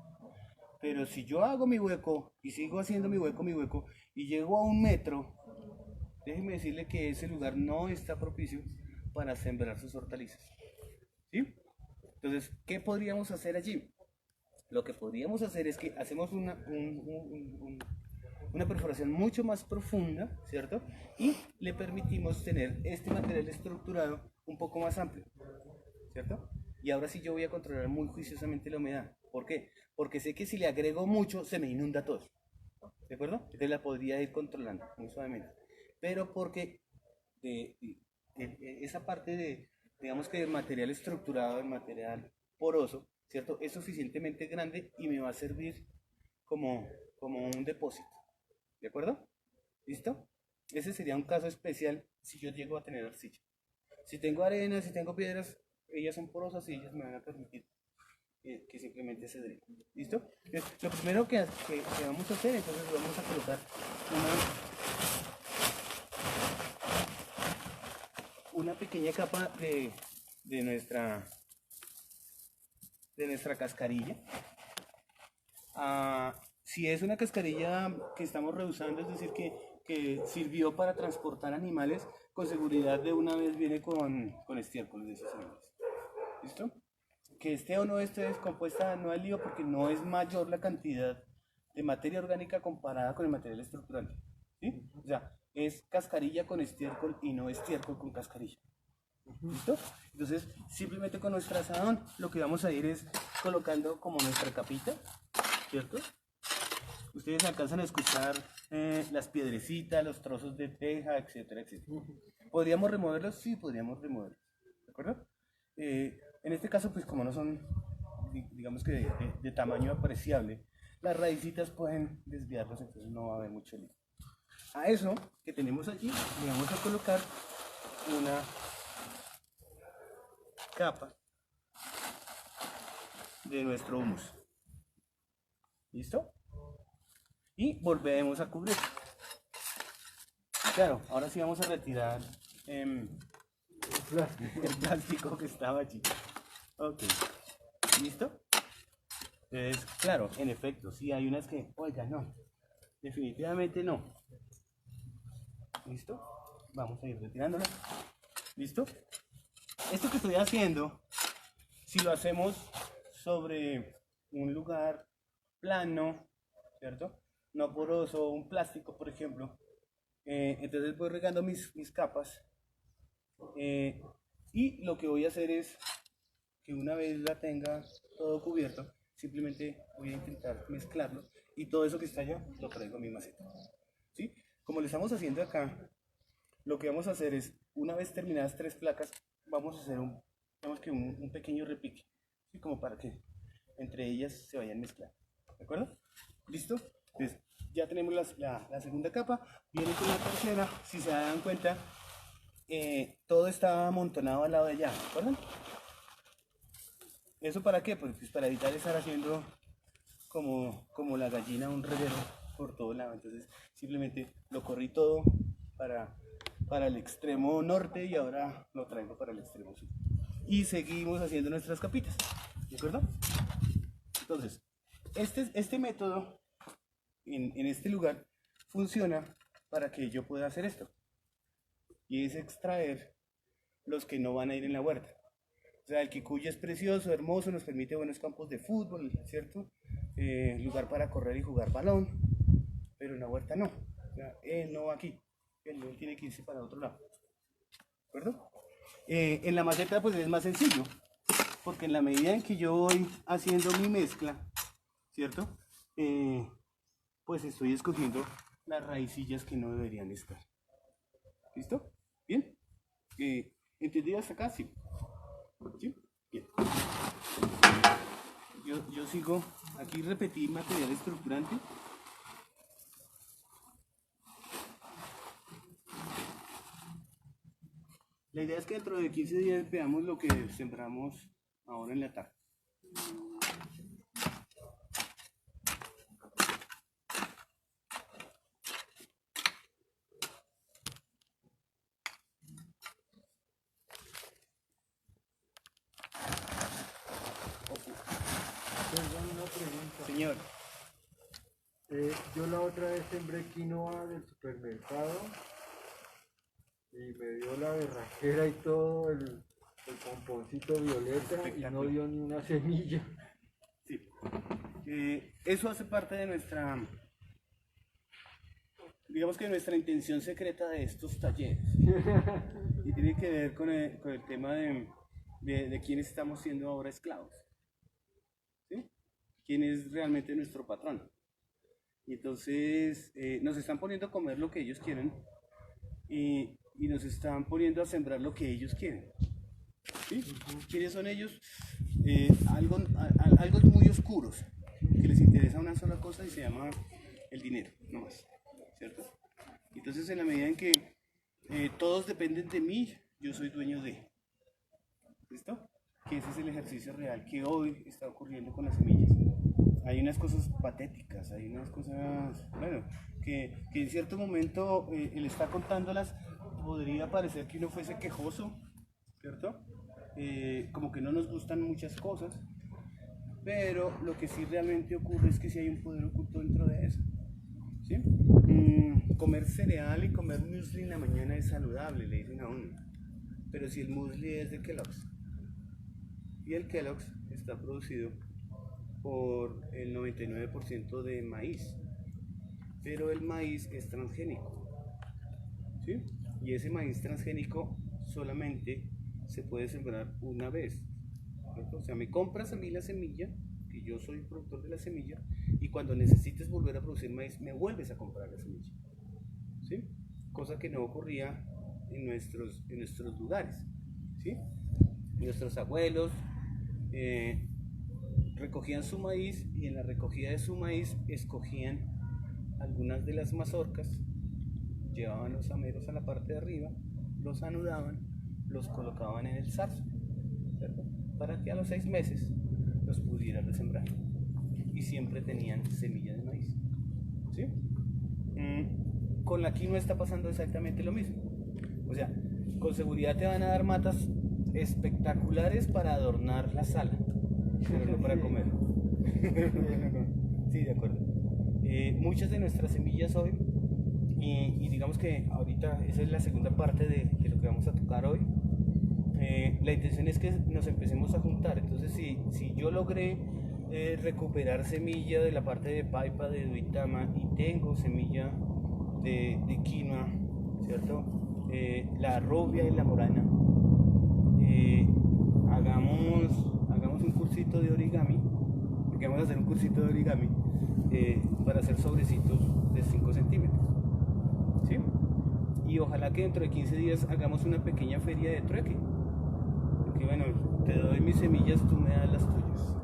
Pero si yo hago mi hueco y sigo haciendo mi hueco, y llego a 1 metro, déjeme decirle que ese lugar no está propicio para sembrar sus hortalizas, ¿sí? Entonces, ¿qué podríamos hacer allí? Lo que podríamos hacer es que hacemos una perforación mucho más profunda, ¿cierto? Y le permitimos tener este material estructurado un poco más amplio, ¿cierto? Y ahora sí yo voy a controlar muy juiciosamente la humedad. ¿Por qué? Porque sé que si le agrego mucho, se me inunda todo, ¿de acuerdo? Entonces la podría ir controlando muy suavemente. Pero porque esa parte de, digamos que el material estructurado, el material poroso, ¿cierto? Es suficientemente grande y me va a servir como un depósito, ¿de acuerdo? ¿Listo? Ese sería un caso especial si yo llego a tener arcilla. Si tengo arena, si tengo piedras, ellas son porosas y ellas me van a permitir que simplemente se drene. ¿Listo? Entonces, lo primero que vamos a hacer, entonces vamos a colocar una pequeña capa de nuestra cascarilla. Si es una cascarilla que estamos reusando, es decir, que sirvió para transportar animales, con seguridad de una vez viene con estiércol de esos animales. ¿Listo? Que esté o no esté descompuesta no hay lío porque no es mayor la cantidad de materia orgánica comparada con el material estructurante, ¿sí? O sea, es cascarilla con estiércol y no estiércol con cascarilla. ¿Listo? Entonces, simplemente con nuestro asadón lo que vamos a ir es colocando como nuestra capita, ¿cierto? Ustedes alcanzan a escuchar las piedrecitas, los trozos de teja, etcétera, etcétera. ¿Podríamos removerlos? Sí, podríamos removerlos, ¿de acuerdo? En este caso, pues como no son, digamos que de tamaño apreciable, las raícitas pueden desviarlos, entonces no va a haber mucho lío. A eso que tenemos allí le vamos a colocar una capa de nuestro humus. ¿Listo? Y volvemos a cubrir. Claro, ahora sí vamos a retirar el plástico que estaba allí. Ok, ¿listo? Entonces, claro, en efecto, sí hay unas que, oiga, no, definitivamente no. ¿Listo? Vamos a ir retirándola. ¿Listo? Esto que estoy haciendo, si lo hacemos sobre un lugar plano, ¿cierto? No poroso, un plástico, por ejemplo. Entonces voy regando mis capas. Y lo que voy a hacer es que una vez la tenga todo cubierto, simplemente voy a intentar mezclarlo y todo eso que está allá lo traigo a mi maceta. ¿Sí? Como lo estamos haciendo acá, lo que vamos a hacer es, una vez terminadas 3 placas, vamos a hacer un pequeño repique, ¿sí? Como para que entre ellas se vayan mezclando. ¿De acuerdo? ¿Listo? Entonces, ya tenemos la segunda capa, viene con la tercera. Si se dan cuenta, todo está amontonado al lado de allá, ¿de acuerdo? ¿Eso para qué? Pues para evitar estar haciendo como la gallina un reguero por todo lado. Entonces simplemente lo corrí todo para el extremo norte y ahora lo traigo para el extremo sur. Y seguimos haciendo nuestras capitas, ¿de acuerdo? Entonces, este método en este lugar funciona para que yo pueda hacer esto. Y es extraer los que no van a ir en la huerta. O sea, el Kikuyu es precioso, hermoso, nos permite buenos campos de fútbol, ¿cierto? Lugar para correr y jugar balón, pero en la huerta no. O sea, él no va aquí, él tiene que irse para otro lado. ¿De acuerdo? En la maceta pues es más sencillo, porque en la medida en que yo voy haciendo mi mezcla, ¿cierto? Pues estoy escogiendo las raicillas que no deberían estar. ¿Listo? ¿Bien? ¿Entendido hasta acá? Sí. ¿Sí? Bien. Yo sigo, aquí repetí material estructurante. La idea es que dentro de 15 días veamos lo que sembramos ahora en la tarde. Perdón, una pregunta. Señor. Yo la otra vez sembré quinoa del supermercado y me dio la berraquera y todo el pomponcito violeta y no dio ni una semilla. Sí. Eso hace parte de nuestra, digamos que nuestra intención secreta de estos talleres. Y tiene que ver con el tema de quiénes estamos siendo ahora esclavos. ¿Sí? ¿Quién es realmente nuestro patrón? Y entonces nos están poniendo a comer lo que ellos quieren y nos están poniendo a sembrar lo que ellos quieren. ¿Sí? ¿Quiénes son ellos? Algo muy oscuros, que les interesa una sola cosa y se llama el dinero, no más, ¿cierto? Entonces en la medida en que todos dependen de mí, yo soy dueño de. ¿Listo? Que ese es el ejercicio real que hoy está ocurriendo con las semillas. Hay unas cosas patéticas, hay unas cosas, bueno, que en cierto momento él está contándolas, podría parecer que uno fuese quejoso, ¿cierto? Como que no nos gustan muchas cosas, pero lo que sí realmente ocurre es que sí hay un poder oculto dentro de eso. ¿Sí? Comer cereal y comer muesli en la mañana es saludable, le dicen a uno, pero si el muesli es de Kellogg's, y el Kellogg's está producido por el 99% de maíz, pero el maíz es transgénico, ¿sí? Y ese maíz transgénico solamente se puede sembrar una vez, ¿cierto? O sea, me compras a mí la semilla, que yo soy productor de la semilla, y cuando necesites volver a producir maíz, me vuelves a comprar la semilla, ¿sí? Cosa que no ocurría en nuestros lugares, ¿sí? Nuestros abuelos recogían su maíz y en la recogida de su maíz escogían algunas de las mazorcas, llevaban los ameros a la parte de arriba, los anudaban, los colocaban en el zarzo, ¿cierto? Para que a los 6 meses los pudieran resembrar y siempre tenían semilla de maíz, ¿sí? Con la quinoa está pasando exactamente lo mismo. O sea, con seguridad te van a dar matas espectaculares para adornar la sala, pero no para comer. Sí, de acuerdo. Muchas de nuestras semillas hoy, y digamos que ahorita esa es la segunda parte de lo que vamos a tocar hoy. La intención es que nos empecemos a juntar. Entonces, si yo logré recuperar semilla de la parte de paipa de Duitama y tengo semilla de quinoa, ¿cierto? La rubia y la morana, hagamos un cursito de origami, porque vamos a hacer un cursito de origami para hacer sobrecitos de 5 centímetros, ¿sí? Y ojalá que dentro de 15 días hagamos una pequeña feria de trueque. Porque bueno, te doy mis semillas, tú me das las tuyas,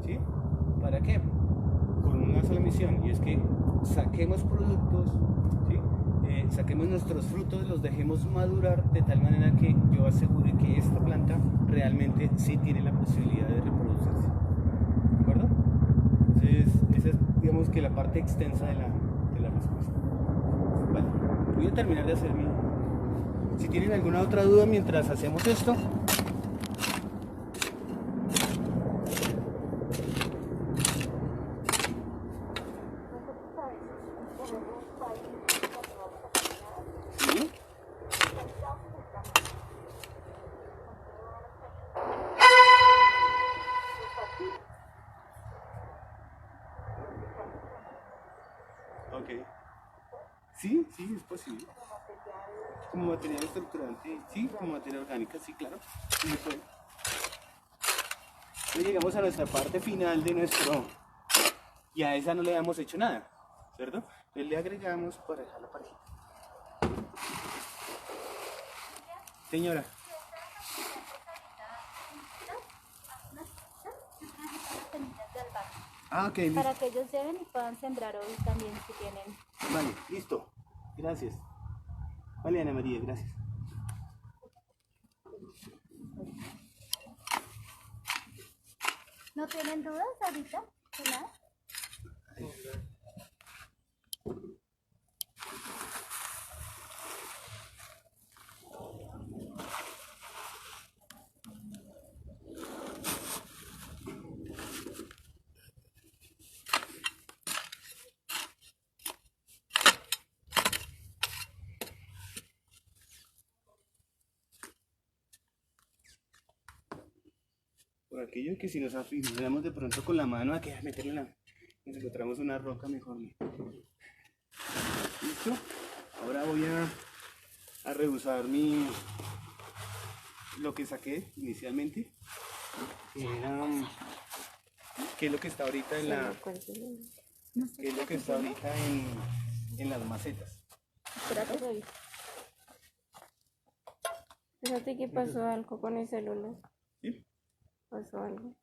¿sí? ¿Para qué? Con una sola misión, y es que saquemos productos, ¿sí? Saquemos nuestros frutos, los dejemos madurar de tal manera que yo asegure que esta planta realmente sí tiene la posibilidad de reproducirse, ¿de acuerdo? Entonces, esa es, digamos que la parte extensa de la respuesta. Vale, voy a terminar de hacer mi... Si tienen alguna otra duda mientras hacemos esto... ¿Sí? Ok. Sí, sí, es posible. Como material estructurante, sí, como materia orgánica, sí, claro. Sí, se puede. Ya llegamos a nuestra parte final de nuestro... Y a esa no le habíamos hecho nada, ¿cierto? Entonces le agregamos para dejar la parejita. Señora. Ah, ok, listo. Para que ellos lleven y puedan sembrar hoy también si tienen. Vale, listo. Gracias. Vale, Ana María, gracias. ¿No tienen dudas ahorita? ¿De nada? Por aquello que si nos aficionamos de pronto con la mano a que meterle la... Nos encontramos una roca mejor. ¿Listo? Ahora voy a reusar lo que saqué inicialmente. Que es lo que está ahorita en la... Que es lo que está ahorita en las macetas. Espérate, reviso. Fíjate que pasó algo con el celular. ¿Sí? Pasó algo.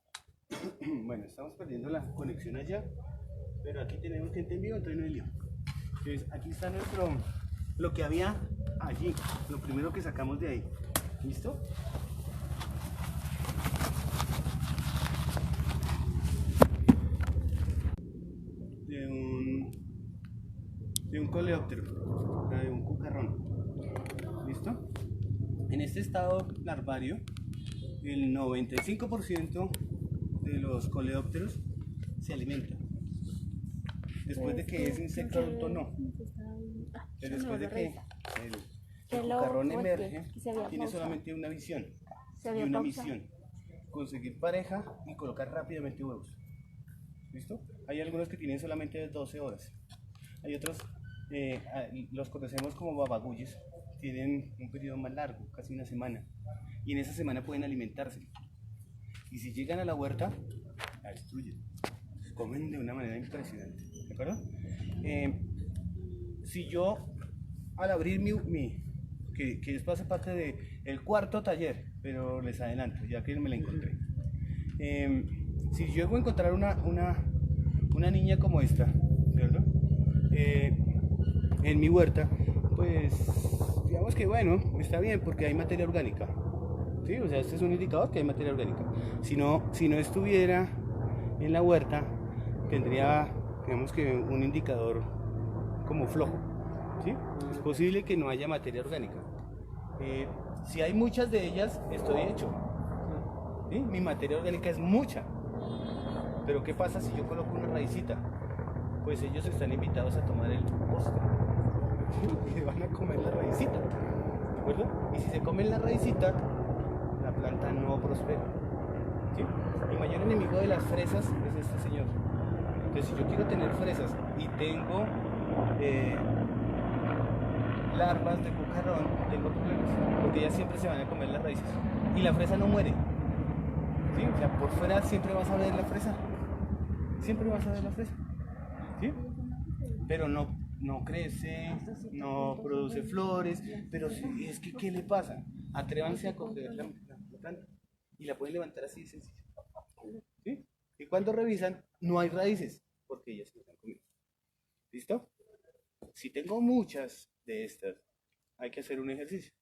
Bueno, estamos perdiendo la conexión allá, pero aquí tenemos gente en vivo, entonces no hay lío. Entonces, aquí está lo que había allí, lo primero que sacamos de ahí. ¿Listo? De un coleóptero, o sea, de un cucarrón. ¿Listo? En este estado larvario, el 95% de los coleópteros se alimentan. Después de que es insecto adulto, no. Pero después de que el cucarrón emerge, tiene solamente una visión y una misión: conseguir pareja y colocar rápidamente huevos. ¿Listo? Hay algunos que tienen solamente 12 horas. Hay otros, los conocemos como babaguyes, tienen un periodo más largo, casi una semana. Y en esa semana pueden alimentarse. Y si llegan a la huerta, la destruyen. Comen de una manera impresionante. ¿De acuerdo? Si yo, al abrir que esto hace parte del cuarto taller, pero les adelanto, ya que me la encontré. Si yo llego a encontrar una niña como esta, ¿cierto? En mi huerta, pues digamos que bueno, está bien porque hay materia orgánica. ¿Sí? O sea, este es un indicador que hay materia orgánica. Si no estuviera en la huerta, tendría, digamos que un indicador como flojo. ¿Sí? Es posible que no haya materia orgánica. Si hay muchas de ellas, estoy hecho. ¿Sí? Mi materia orgánica es mucha. Pero ¿qué pasa si yo coloco una raicita? Pues ellos están invitados a tomar el postre y se van a comer la raicita, ¿de acuerdo? Y si se comen la raicita, la planta no prospera, ¿sí? Mi mayor enemigo de las fresas es este señor. Entonces, si yo quiero tener fresas y tengo larvas de cucarrón, tengo problemas, porque ellas siempre se van a comer las raíces y la fresa no muere, ¿sí? O sea, por fuera siempre vas a ver la fresa, siempre vas a ver la fresa, ¿sí? Pero no crece, no produce flores, pero sí, es que ¿qué le pasa? Atrévanse a coger la planta y la pueden levantar así de sencillo, ¿sí? Y cuando revisan, no hay raíces, porque ellas se están comiendo. ¿Listo? Si tengo muchas de estas, hay que hacer un ejercicio.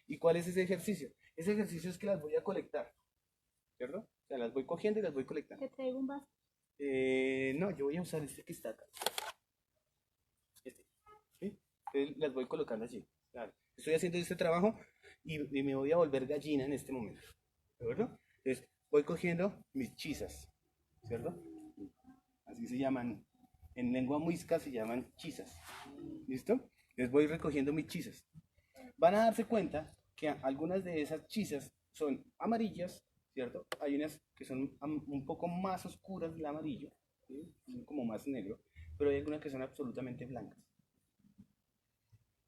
¿Y cuál es ese ejercicio? Ese ejercicio es que las voy a colectar, ¿cierto? O sea, las voy cogiendo y las voy colectando. ¿Te traigo un vaso? No, yo voy a usar este que está acá. Este, ¿sí? Entonces las voy colocando allí. Claro. Estoy haciendo este trabajo y me voy a volver gallina en este momento, ¿de acuerdo? Entonces voy cogiendo mis chisas, ¿cierto? Así se llaman, en lengua muisca se llaman chisas, ¿listo? Les voy recogiendo mis chisas. Van a darse cuenta que algunas de esas chisas son amarillas, ¿cierto? Hay unas que son un poco más oscuras del amarillo, ¿sí? Son como más negro, pero hay algunas que son absolutamente blancas.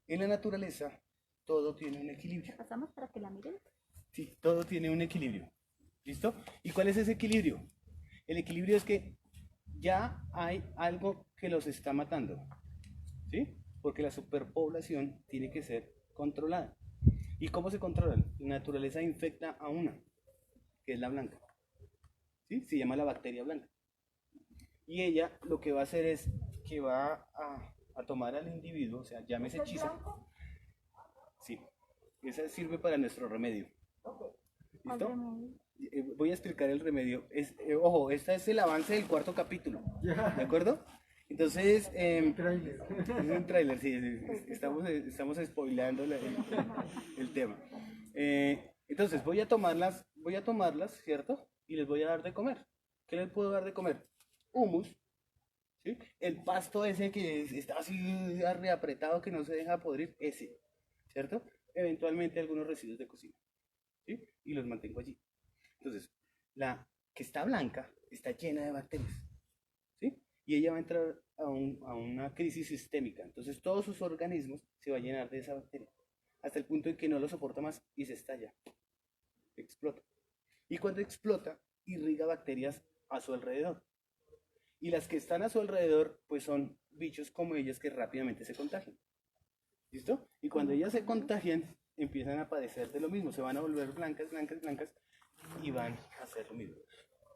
En la naturaleza, todo tiene un equilibrio. Pasamos para que la miren. Sí, todo tiene un equilibrio. ¿Listo? ¿Y cuál es ese equilibrio? El equilibrio es que ya hay algo que los está matando, ¿sí? Porque la superpoblación tiene que ser controlada. ¿Y cómo se controlan? La naturaleza infecta a una, que es la blanca, ¿sí? Se llama la bacteria blanca. Y ella lo que va a hacer es que va a tomar al individuo, o sea, llámese chisa. Sí, esa sirve para nuestro remedio. ¿Listo? Voy a explicar el remedio. Ojo, este es el avance del 4.º capítulo, ¿de acuerdo? Entonces, es un tráiler, sí, estamos spoileando el tema. Entonces, voy a tomarlas, ¿cierto? Y les voy a dar de comer. ¿Qué les puedo dar de comer? Humus, ¿sí? El pasto ese que está así reapretado, que no se deja podrir, ese, ¿cierto? Eventualmente algunos residuos de cocina, ¿sí? Y los mantengo allí. Entonces, la que está blanca está llena de bacterias, ¿sí? Y ella va a entrar a una crisis sistémica. Entonces, todos sus organismos se va a llenar de esa bacteria, hasta el punto en que no lo soporta más y se estalla, explota. Y cuando explota, irriga bacterias a su alrededor. Y las que están a su alrededor, pues son bichos como ellas que rápidamente se contagian. ¿Listo? Y cuando ellas se contagian, empiezan a padecer de lo mismo, se van a volver blancas, blancas, blancas y van a hacer lo mismo.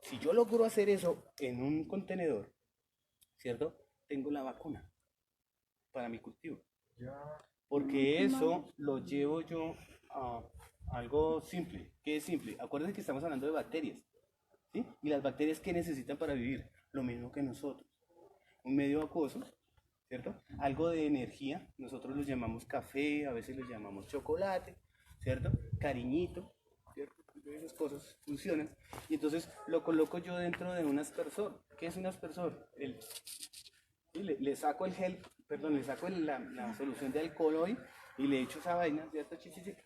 Si yo logro hacer eso en un contenedor, ¿cierto? Tengo la vacuna para mi cultivo. Porque eso lo llevo yo a algo simple. ¿Qué es simple? Acuérdense que estamos hablando de bacterias, ¿sí? Y las bacterias, ¿qué necesitan para vivir? Lo mismo que nosotros. Un medio acuoso, ¿cierto? Algo de energía, nosotros los llamamos café, a veces los llamamos chocolate, ¿cierto? Cariñito, ¿cierto? Esas cosas funcionan. Y entonces lo coloco yo dentro de un aspersor. ¿Qué es un aspersor? Le saco el gel, perdón, le saco la solución de alcohol hoy y le echo esa vaina, ¿cierto?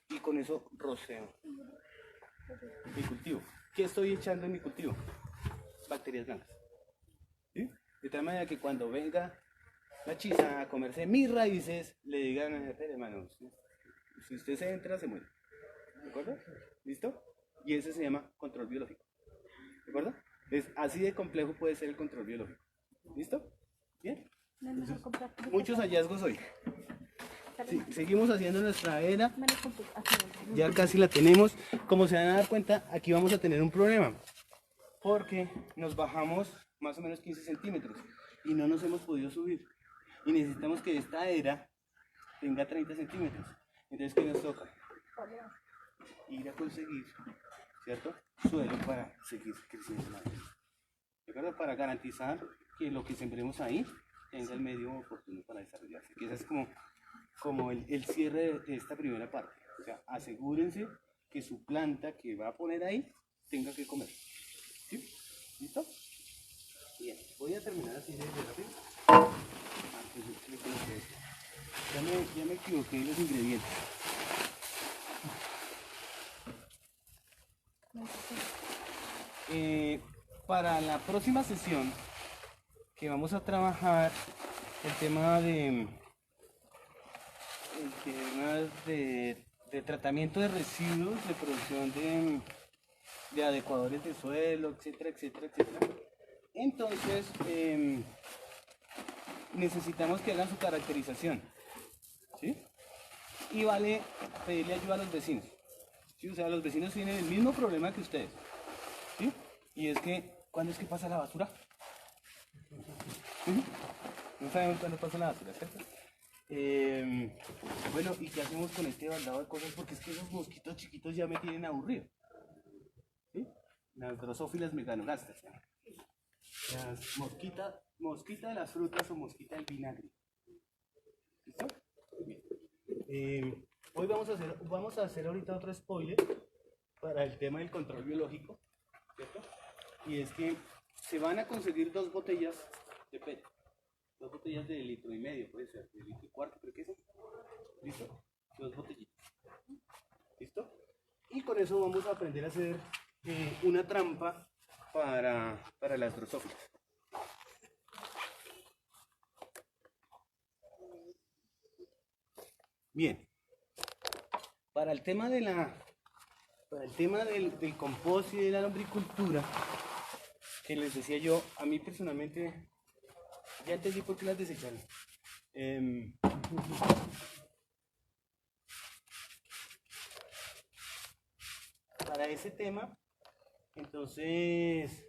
Y con eso roceo mi cultivo. ¿Qué estoy echando en mi cultivo? Bacterias blancas, ¿sí? De tal manera que cuando venga la chisa a comerse mis raíces, le digan, hermano, si usted se entra, se muere. ¿De acuerdo? ¿Listo? Y ese se llama control biológico. ¿De acuerdo? Es así de complejo puede ser el control biológico. ¿Listo? ¿Bien? Entonces, muchos hallazgos hoy. Sí, seguimos haciendo nuestra era. Ya casi la tenemos. Como se van a dar cuenta, aquí vamos a tener un problema. Porque nos bajamos más o menos 15 centímetros y no nos hemos podido subir. Y necesitamos que esta era tenga 30 centímetros. Entonces, ¿qué nos toca? Ir a conseguir, ¿cierto? Suelo para seguir creciendo la vida. ¿De acuerdo? Para garantizar que lo que sembremos ahí tenga el medio oportuno para desarrollarse. Que ese es como el cierre de esta primera parte. O sea, asegúrense que su planta que va a poner ahí tenga que comer. ¿Sí? ¿Listo? Voy a terminar así de rápido. Ah, pues, le coloqué esto. Ya me equivoqué en los ingredientes. Para la próxima sesión que vamos a trabajar el tema de tratamiento de residuos, de producción de adecuadores de suelo, etcétera, etcétera, etcétera. Entonces necesitamos que hagan su caracterización, ¿sí? Y vale pedirle ayuda a los vecinos, ¿sí? O sea, los vecinos tienen el mismo problema que ustedes, ¿sí? Y es que, ¿cuándo es que pasa la basura? ¿Sí? No sabemos cuándo pasa la basura, ¿cierto? Bueno, ¿y qué hacemos con este baldado de cosas? Porque es que esos mosquitos chiquitos ya me tienen aburrido, ¿sí? Las drosófilas meganogastas, ¿sí? Las mosquita de las frutas o mosquita del vinagre. ¿Listo? Bien. Hoy vamos a hacer ahorita otro spoiler para el tema del control biológico, ¿cierto? Y es que se van a conseguir 2 botellas de PET, 2 botellas de 1,5 litros, puede ser, de 1,25 litros, creo que es. ¿Listo? 2 botellitas. ¿Listo? Y con eso vamos a aprender a hacer una trampa para las drosófilas. Bien. Para el tema del compost y de la lombricultura, que les decía yo, a mí personalmente ya entendí por qué las desecharon. Para ese tema, entonces,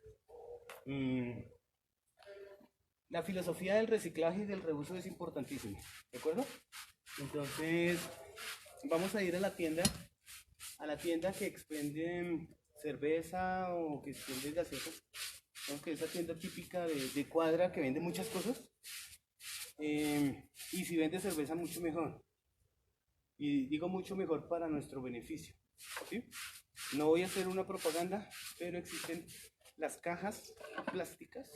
la filosofía del reciclaje y del reuso es importantísima, ¿de acuerdo? Entonces, vamos a ir a la tienda que expende cerveza o que expende gaseosa, que es la tienda típica de cuadra que vende muchas cosas, y si vende cerveza mucho mejor, y digo mucho mejor para nuestro beneficio, ¿sí? No voy a hacer una propaganda, pero existen las cajas plásticas,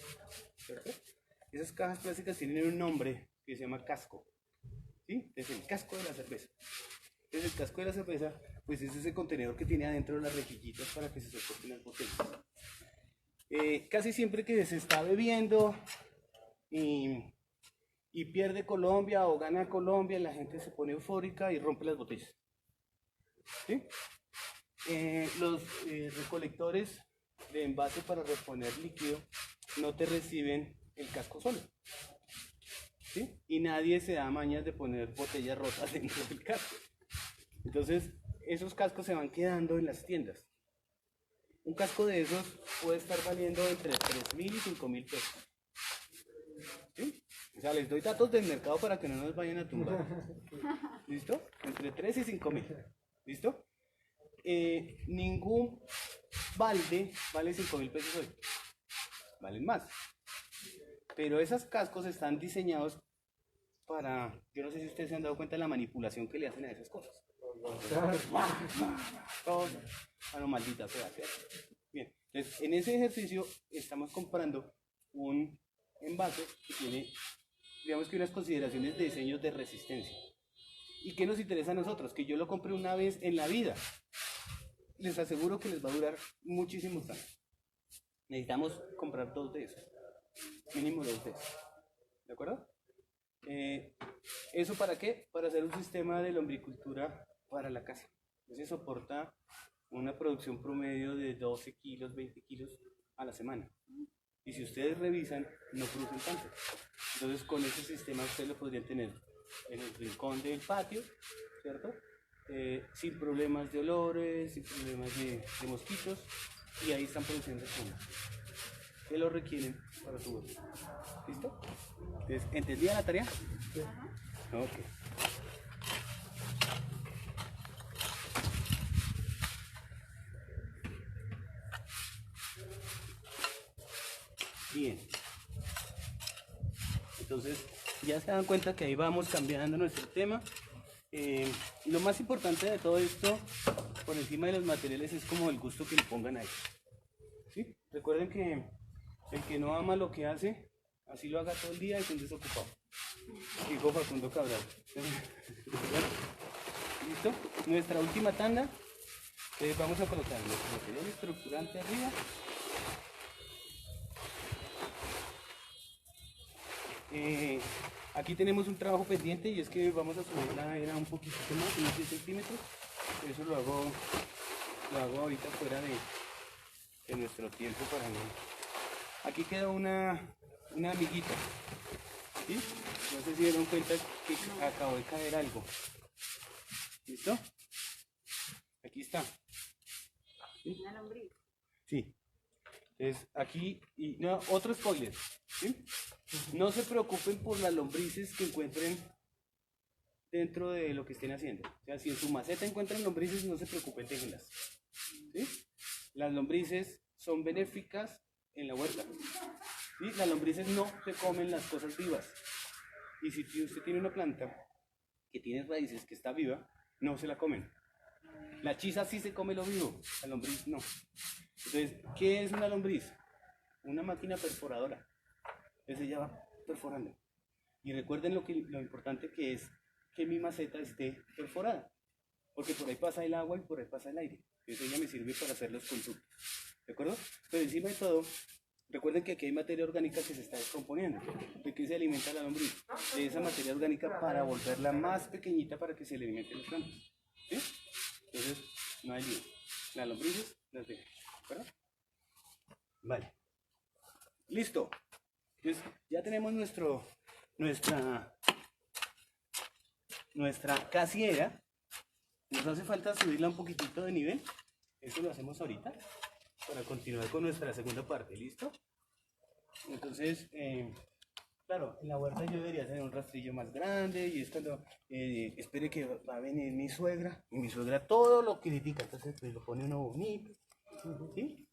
¿cierto? Esas cajas plásticas tienen un nombre que se llama casco, ¿sí? Es el casco de la cerveza. Entonces el casco de la cerveza, pues es ese contenedor que tiene adentro las rejillitas para que se soporten las botellas. Casi siempre que se está bebiendo y pierde Colombia o gana Colombia, la gente se pone eufórica y rompe las botellas, ¿sí? Los recolectores de envase para reponer líquido no te reciben el casco solo, ¿sí? Y nadie se da mañas de poner botellas rotas dentro del casco. Entonces, esos cascos se van quedando en las tiendas. Un casco de esos puede estar valiendo entre 3.000 y 5.000 pesos. ¿Sí? O sea, les doy datos del mercado para que no nos vayan a tumbar. ¿Listo? Entre 3 y 5.000. ¿Listo? Ningún balde vale 5.000 pesos hoy. Valen más. Pero esos cascos están diseñados para... Yo no sé si ustedes se han dado cuenta de la manipulación que le hacen a esas cosas. Todo, bueno, maldita sea, ¿cierto? Bien, entonces en ese ejercicio estamos comprando un envase que tiene, digamos que unas consideraciones de diseños de resistencia. ¿Y qué nos interesa a nosotros? Que yo lo compré una vez en la vida. Les aseguro que les va a durar muchísimos años. Necesitamos comprar 2 de esos, mínimo 2 de esos, ¿de acuerdo? ¿Eso para qué? Para hacer un sistema de lombricultura para la casa. Entonces soporta una producción promedio de 12 kilos, 20 kilos a la semana. Y si ustedes revisan, no producen tanto. Entonces con ese sistema ustedes lo podrían tener en el rincón del patio, ¿cierto? Sin problemas de olores, sin problemas de mosquitos, y ahí están produciendo espuma. ¿Qué lo requieren para su bote? ¿Listo? Entonces, ¿entendían la tarea? Sí. Ok. Bien. Entonces, ya se dan cuenta que ahí vamos cambiando nuestro tema. Lo más importante de todo esto, por encima de los materiales, es como el gusto que le pongan ahí. ¿Sí? Recuerden que el que no ama lo que hace, Así lo haga todo el día y esté desocupado. Dijo Facundo Cabral. ¿Listo? Nuestra última tanda. Vamos a colocar nuestro material estructurante arriba. Aquí tenemos un trabajo pendiente y es que vamos a subir la era un poquito más, unos 10 centímetros. Eso lo hago ahorita fuera de nuestro tiempo para no. Aquí queda una amiguita. ¿Sí? No sé si dieron cuenta que acabó de caer algo. ¿Listo? Aquí está. ¿Sí? Una lombriz. Sí. Entonces aquí, y no, otro spoiler. ¿Sí? No se preocupen por las lombrices que encuentren dentro de lo que estén haciendo. O sea, si en su maceta encuentran lombrices, no se preocupen, déjenlas. ¿Sí? Las lombrices son benéficas en la huerta. ¿Sí? Las lombrices no se comen las cosas vivas. Y si usted tiene una planta que tiene raíces, que está viva, no se la comen. La chisa sí se come lo vivo, la lombriz no. Entonces, ¿qué es una lombriz? Una máquina perforadora. Entonces ella va perforando. Y recuerden lo importante que es que mi maceta esté perforada. Porque por ahí pasa el agua y por ahí pasa el aire. Entonces ella me sirve para hacer los conductos. ¿De acuerdo? Pero encima de todo, recuerden que aquí hay materia orgánica que se está descomponiendo. ¿De qué se alimenta la lombriz? De esa materia orgánica para volverla más pequeñita para que se le alimenten las plantas. ¿Sí? Entonces, no hay lío. Las lombrices las dejan. ¿De acuerdo? Vale. Listo. Entonces, ya tenemos nuestra casiera. Nos hace falta subirla un poquitito de nivel. Eso lo hacemos ahorita para continuar con nuestra segunda parte. ¿Listo? Entonces, claro, en la huerta yo debería tener un rastrillo más grande y es cuando espere que va a venir mi suegra. Y mi suegra todo lo critica, entonces pues lo pone uno bonito. ¿Sí?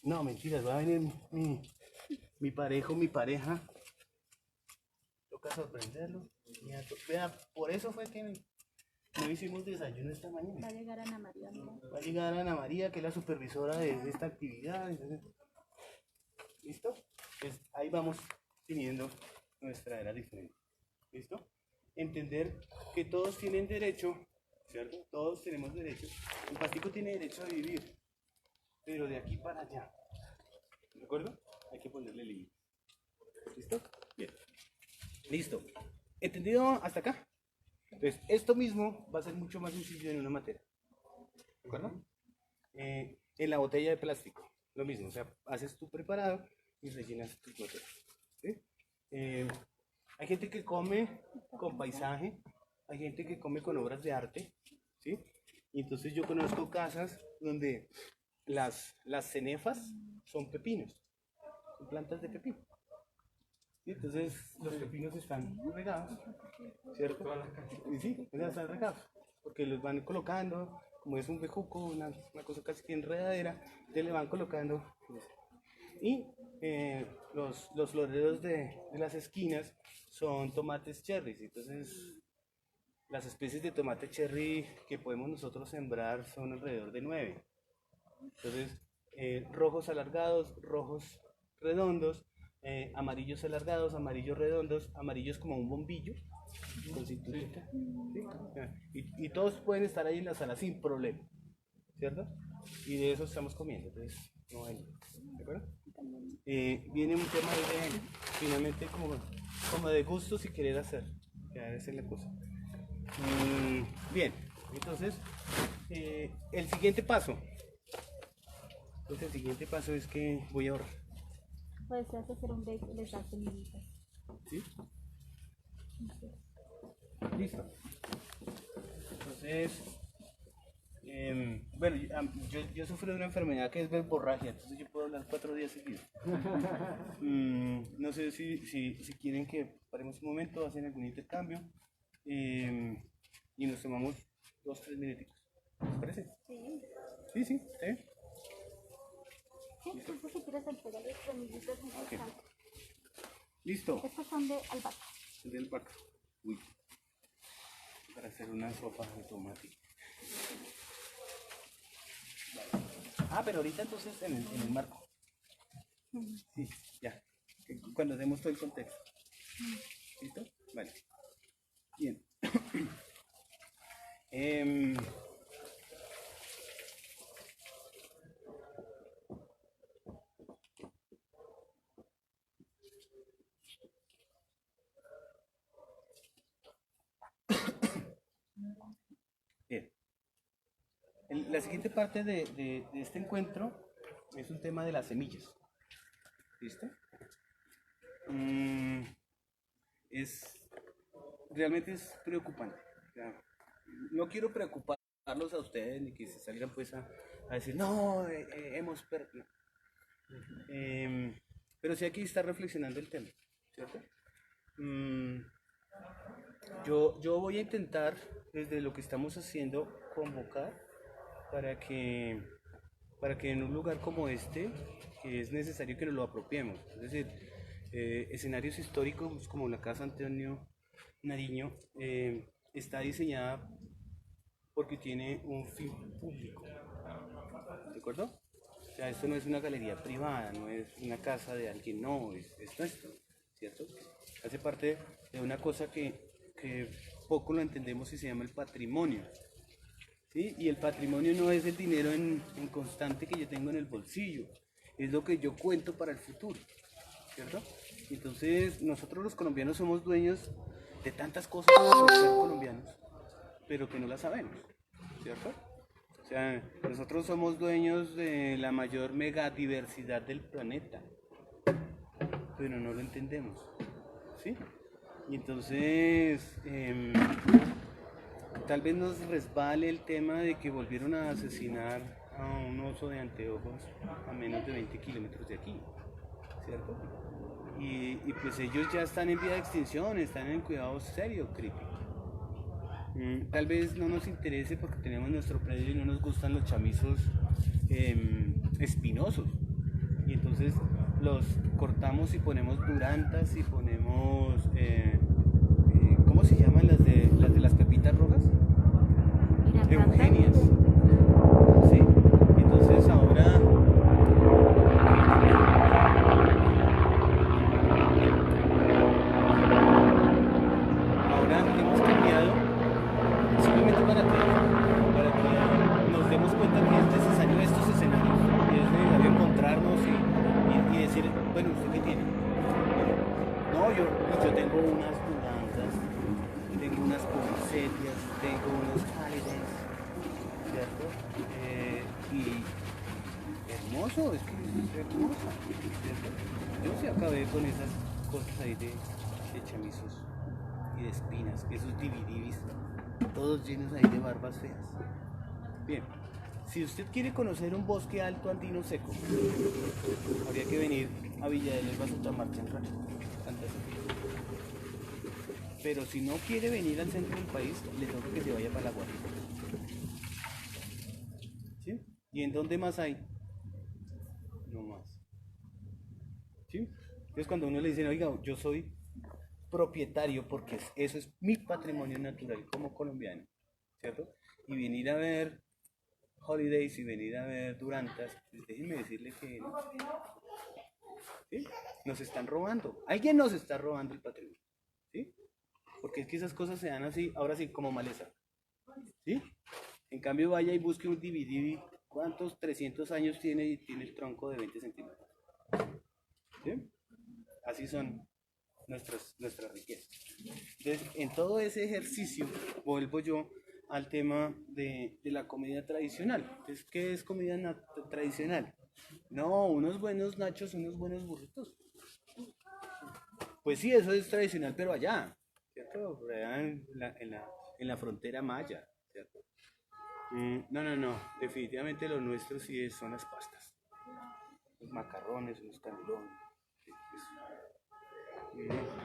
No, mentiras, va a venir mi pareja, mi pareja. Toca sorprenderlo. Vea, por eso fue que no hicimos desayuno esta mañana. Va a llegar Ana María, mira. Va a llegar Ana María, que es la supervisora de esta actividad. Entonces, ¿listo? Pues ahí vamos teniendo nuestra era diferente. ¿Listo? Entender que todos tienen derecho, ¿cierto? Todos tenemos derecho. El pastico tiene derecho a vivir, pero de aquí para allá. ¿De acuerdo? Hay que ponerle límites. ¿Listo? Bien. Listo. ¿Entendido hasta acá? Entonces, esto mismo va a ser mucho más sencillo en una materia. ¿De acuerdo? En la botella de plástico, lo mismo. O sea, haces tu preparado y rellenas tus botellas. ¿Sí? Hay gente que come con paisaje, hay gente que come con obras de arte, ¿sí? Y entonces yo conozco casas donde las cenefas son pepinos, son plantas de pepino. ¿Sí? Entonces los pepinos están regados, ¿cierto? Y sí, están regados, porque los van colocando, como es un bejuco, una cosa casi que enredadera, entonces le van colocando. Y los floreros de las esquinas son tomates cherries. Entonces las especies de tomate cherry que podemos nosotros sembrar son alrededor de 9. Entonces rojos alargados, rojos redondos, amarillos alargados, amarillos redondos, amarillos como un bombillo con cinturita. ¿Sí? Y todos pueden estar ahí en la sala sin problema, ¿cierto? Y de eso estamos comiendo, entonces no hay, ¿de acuerdo? Viene un tema de finalmente como de gusto si querer hacer, que esa es la cosa. Bien, entonces el siguiente paso. Entonces el siguiente paso es que voy a ahorrar. Pues se hace hacer un desastre, militar. ¿Sí? Listo. Entonces, bueno, yo sufro de una enfermedad que es verborragia, entonces yo puedo hablar 4 días seguidos. No sé si quieren que paremos un momento, hacen algún intercambio y nos tomamos 2-3 minuticos. ¿Les parece? Sí. Sí, sí, ¿está bien? Sí, eso si quieres entregar los tornillitos en el Ok. canto. Listo. Estos son de albahaca. El del pack. Uy. Para hacer una sopa de tomate. Vale. Pero ahorita entonces en el marco. Sí, ya. Cuando demos todo el contexto. ¿Listo? Vale. Bien. Em, bien. La siguiente parte de este encuentro es un tema de las semillas. ¿Listo? Realmente es preocupante. O sea, no quiero preocuparlos a ustedes ni que se salgan pues a decir, no, hemos perdido. Pero sí hay que estar reflexionando el tema, ¿cierto? Yo voy a intentar, desde lo que estamos haciendo, convocar para que en un lugar como este, que es necesario que nos lo apropiemos. Es decir, escenarios históricos como la Casa Antonio Nariño está diseñada porque tiene un fin público. ¿De acuerdo? O sea, esto no es una galería privada, no es una casa de alguien, no, es nuestro, ¿cierto? Hace parte de una cosa que poco lo entendemos y se llama el patrimonio. ¿Sí? Y el patrimonio no es el dinero en constante que yo tengo en el bolsillo, es lo que yo cuento para el futuro, ¿cierto? Entonces, nosotros los colombianos somos dueños de tantas cosas por ser colombianos, pero que no las sabemos, ¿cierto? O sea, nosotros somos dueños de la mayor megadiversidad del planeta, pero no lo entendemos, ¿sí? Y entonces, tal vez nos resbale el tema de que volvieron a asesinar a un oso de anteojos a menos de 20 kilómetros de aquí, ¿cierto? Y pues ellos ya están en vía de extinción, están en cuidado serio, crítico. Tal vez no nos interese porque tenemos nuestro predio y no nos gustan los chamizos espinosos. Y entonces los cortamos y ponemos durantas y ponemos, ¿cómo se llaman las de las pepitas rojas? Eugenias. Sí. Entonces ahora hemos cambiado simplemente para que nos demos cuenta que es necesario estos escenarios y es necesario encontrarnos y decir, bueno, ¿usted qué tiene? No, yo tengo unas durangas, tengo unas poinsettias, tengo unos holidays, ¿cierto? Y hermoso, es que es hermosa, ¿cierto? Yo sí acabé con esas cosas ahí de chamizos y de espinas, esos dividivis, todos llenos ahí de barbas feas. Bien, si usted quiere conocer un bosque alto andino seco, habría que venir a Villa de Leyva, Sutamarcha, en Santa Sofía. Pero si no quiere venir al centro del país, le toca que se vaya para la Guajira. ¿Sí? ¿Y en dónde más hay? No más. ¿Sí? Entonces cuando uno le dice, oiga, yo soy propietario porque eso es mi patrimonio natural como colombiano, ¿cierto? Y venir a ver holidays y venir a ver durantas, pues déjenme decirle que no. ¿Sí? Nos están robando, alguien nos está robando el patrimonio, ¿sí? Porque es que esas cosas se dan así, ahora sí, como maleza, ¿sí? En cambio vaya y busque un DVD, ¿cuántos 300 años tiene? Y tiene el tronco de 20 centímetros, ¿sí? Así son nuestras riquezas. Entonces, en todo ese ejercicio, vuelvo yo al tema de la comida tradicional. Entonces, ¿qué es comida tradicional? No, unos buenos nachos, unos buenos burritos. Pues sí, eso es tradicional, pero allá, ¿cierto? Por allá en la frontera maya, ¿cierto? No, definitivamente lo nuestro sí son las pastas. Los macarrones, los canelones.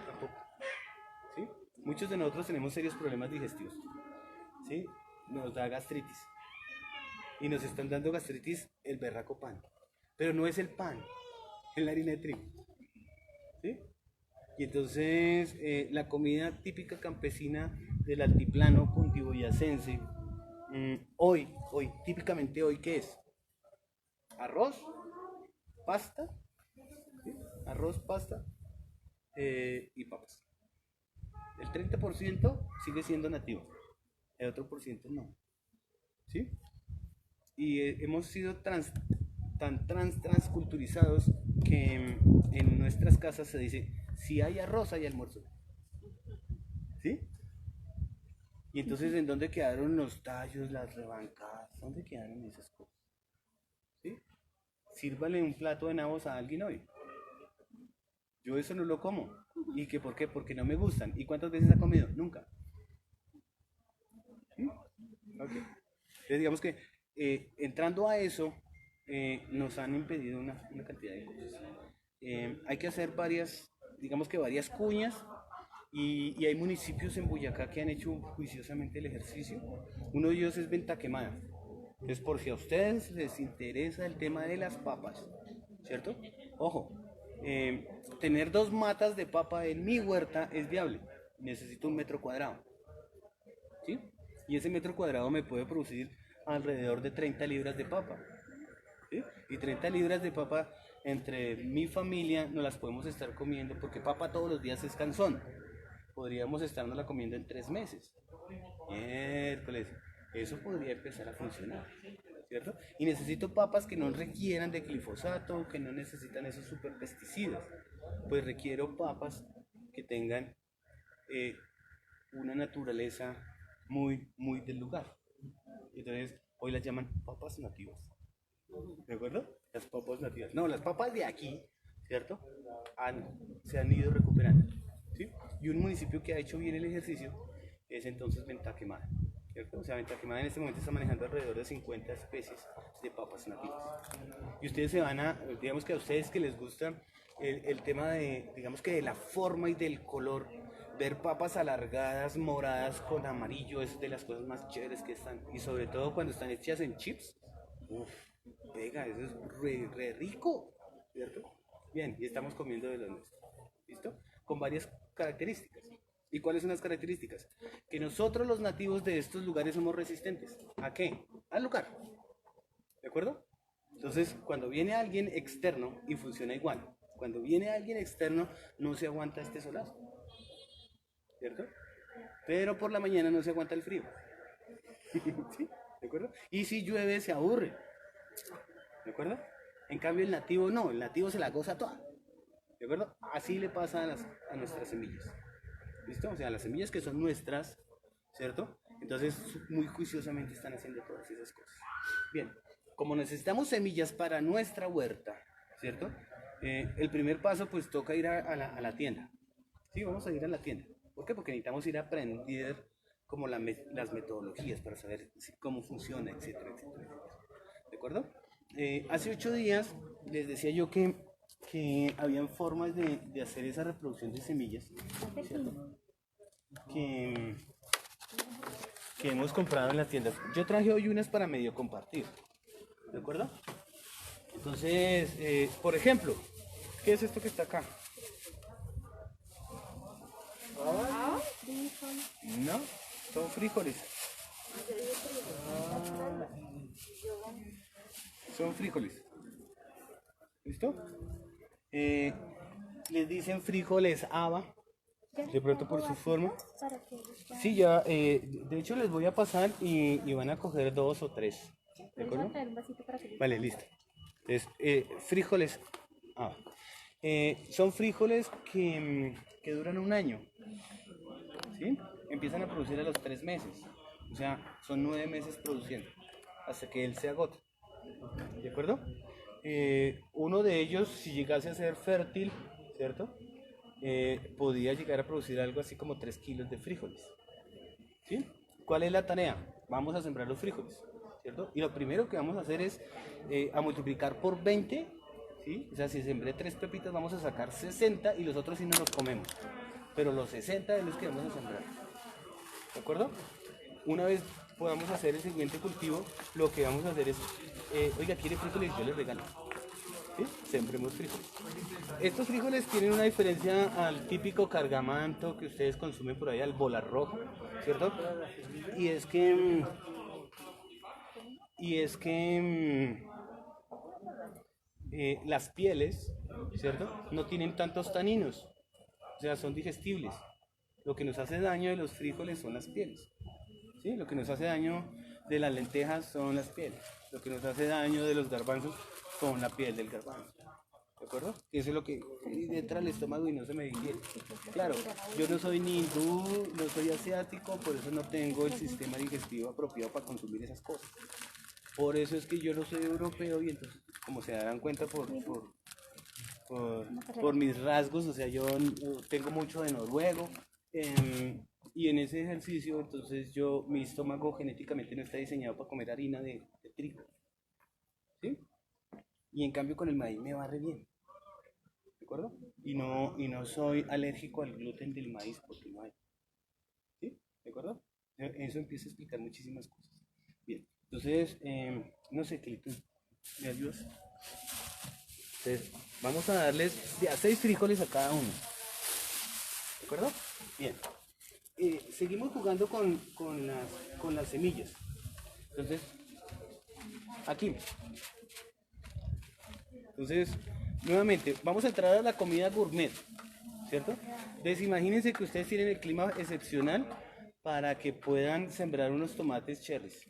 Tampoco. ¿Sí? Muchos de nosotros tenemos serios problemas digestivos, ¿sí? Nos da gastritis y nos están dando gastritis el berraco pan, pero no es el pan, es la harina de trigo, ¿sí? Y entonces la comida típica campesina del altiplano cundiboyacense, hoy, típicamente hoy, ¿qué es? Arroz, pasta arroz, pasta y papas. El 30% sigue siendo nativo, el otro por ciento no. ¿Sí? Y hemos sido transculturizados que en nuestras casas se dice, si hay arroz, hay almuerzo. ¿Sí? Y entonces, ¿en dónde quedaron los tallos, las rebancadas? ¿Dónde quedaron esas cosas? ¿Sí? Sírvale un plato de nabos a alguien hoy. Yo eso no lo como. ¿Y que por qué? Porque no me gustan. ¿Y cuántas veces ha comido? Nunca. ¿Sí? Okay. Entonces, digamos que entrando a eso, nos han impedido una cantidad de cosas. Hay que hacer varias cuñas. Y hay municipios en Boyacá que han hecho juiciosamente el ejercicio. Uno de ellos es Venta Quemada. Es por si a ustedes les interesa el tema de las papas, ¿cierto? Ojo, tener 2 matas de papa en mi huerta es viable. Necesito 1 metro cuadrado. ¿Sí? Y ese metro cuadrado me puede producir alrededor de 30 libras de papa. ¿Sí? Y 30 libras de papa entre mi familia no las podemos estar comiendo porque papa todos los días es cansón. Podríamos estarnosla comiendo en 3 meses. Miércoles. Eso podría empezar a funcionar, ¿cierto? Y necesito papas que no requieran de glifosato, que no necesitan esos super pesticidas. Pues requiero papas que tengan una naturaleza muy, muy del lugar. Entonces, hoy las llaman papas nativas. ¿De acuerdo? Las papas nativas. No, las papas de aquí, ¿cierto? Se han ido recuperando. ¿Sí? Y un municipio que ha hecho bien el ejercicio es entonces Venta Quemada, ¿cierto? O sea, Venta Quemada en este momento está manejando alrededor de 50 especies de papas nativas. Y ustedes se van a, digamos que a ustedes que les gusta el tema de, digamos que de la forma y del color, ver papas alargadas, moradas con amarillo, es de las cosas más chéveres que están. Y sobre todo cuando están hechas en chips, uff, pega, eso es re rico, ¿cierto? Bien, y estamos comiendo de lo nuestro, ¿listo? Con varias características. ¿Y cuáles son las características? Que nosotros los nativos de estos lugares somos resistentes. ¿A qué? Al lugar. ¿De acuerdo? Entonces, cuando viene alguien externo y funciona igual. Cuando viene alguien externo no se aguanta este solazo. ¿Cierto? Pero por la mañana no se aguanta el frío. ¿Sí? ¿De acuerdo? Y si llueve se aburre. ¿De acuerdo? En cambio el nativo no, el nativo se la goza toda. ¿De acuerdo? Así le pasa a nuestras semillas. ¿Listo? O sea, las semillas que son nuestras, ¿cierto? Entonces, muy juiciosamente están haciendo todas esas cosas. Bien, como necesitamos semillas para nuestra huerta, ¿cierto? El primer paso, pues, toca ir a la tienda. Sí, vamos a ir a la tienda. ¿Por qué? Porque necesitamos ir a aprender como las metodologías para saber cómo funciona, etcétera, etcétera, etcétera. ¿De acuerdo? Hace 8 días les decía yo que habían formas de hacer esa reproducción de semillas, ¿cierto? Que hemos comprado en las tiendas. Yo traje hoy unas para medio compartir, ¿de acuerdo? Entonces, por ejemplo, ¿qué es esto que está acá? No, son frijoles. Son frijoles. ¿Listo? Les dicen frijoles haba, de pronto por su forma. Sí, ya, de hecho les voy a pasar y van a coger 2 o 3. ¿De acuerdo? Vale, listo. Entonces, frijoles haba. Son frijoles que duran 1 año. ¿Sí? Empiezan a producir a los 3 meses. O sea, son 9 meses produciendo hasta que él se agote. ¿De acuerdo? Uno de ellos, si llegase a ser fértil, ¿cierto? Podía llegar a producir algo así como 3 kilos de frijoles. ¿Sí? ¿Cuál es la tarea? Vamos a sembrar los frijoles, ¿cierto? Y lo primero que vamos a hacer es a multiplicar por 20, ¿sí? O sea, si sembré 3 pepitas, vamos a sacar 60 y los otros sí no los comemos. Pero los 60 es los que vamos a sembrar. ¿De acuerdo? Una vez podamos hacer el siguiente cultivo, lo que vamos a hacer es, oiga, ¿quiere frijoles? Yo les regalo. ¿Sí? Sembremos frijoles. Estos frijoles tienen una diferencia al típico cargamanto que ustedes consumen por ahí, al bolar rojo, ¿cierto? Y es que las pieles ¿cierto? No tienen tantos taninos, o sea, son digestibles. Lo que nos hace daño de los frijoles son las pieles, ¿sí? Lo que nos hace daño de las lentejas son las pieles. Lo que nos hace daño de los garbanzos son la piel del garbanzo. ¿De acuerdo? Eso es lo que entra al estómago y no se me digiere. Claro, yo no soy ni hindú, no soy asiático, por eso no tengo el sistema digestivo apropiado para consumir esas cosas. Por eso es que yo no soy europeo y entonces, como se darán cuenta por mis rasgos, o sea, yo tengo mucho de noruego, y en ese ejercicio, entonces mi estómago genéticamente no está diseñado para comer harina de trigo, ¿sí? Y en cambio con el maíz me va re bien, ¿de acuerdo? Y no soy alérgico al gluten del maíz porque no hay, ¿sí? ¿De acuerdo? Eso empieza a explicar muchísimas cosas. Bien, entonces, no sé, Clito, ¿me ayudas? Entonces, vamos a darles de a 6 frijoles a cada uno, ¿de acuerdo? Bien. Seguimos jugando con las semillas. Entonces, aquí. Entonces, nuevamente, vamos a entrar a la comida gourmet, ¿cierto? Entonces, imagínense que ustedes tienen el clima excepcional para que puedan sembrar unos tomates cherries,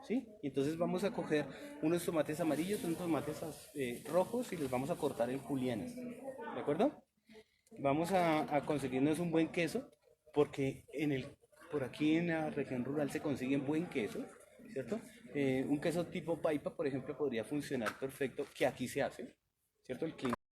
¿sí? Y entonces vamos a coger unos tomates amarillos, unos tomates rojos y los vamos a cortar en julianas, ¿de acuerdo? Vamos a conseguirnos un buen queso, porque por aquí en la región rural se consiguen buen queso, ¿cierto? Un queso tipo paipa, por ejemplo, podría funcionar perfecto, que aquí se hace, ¿cierto? El clima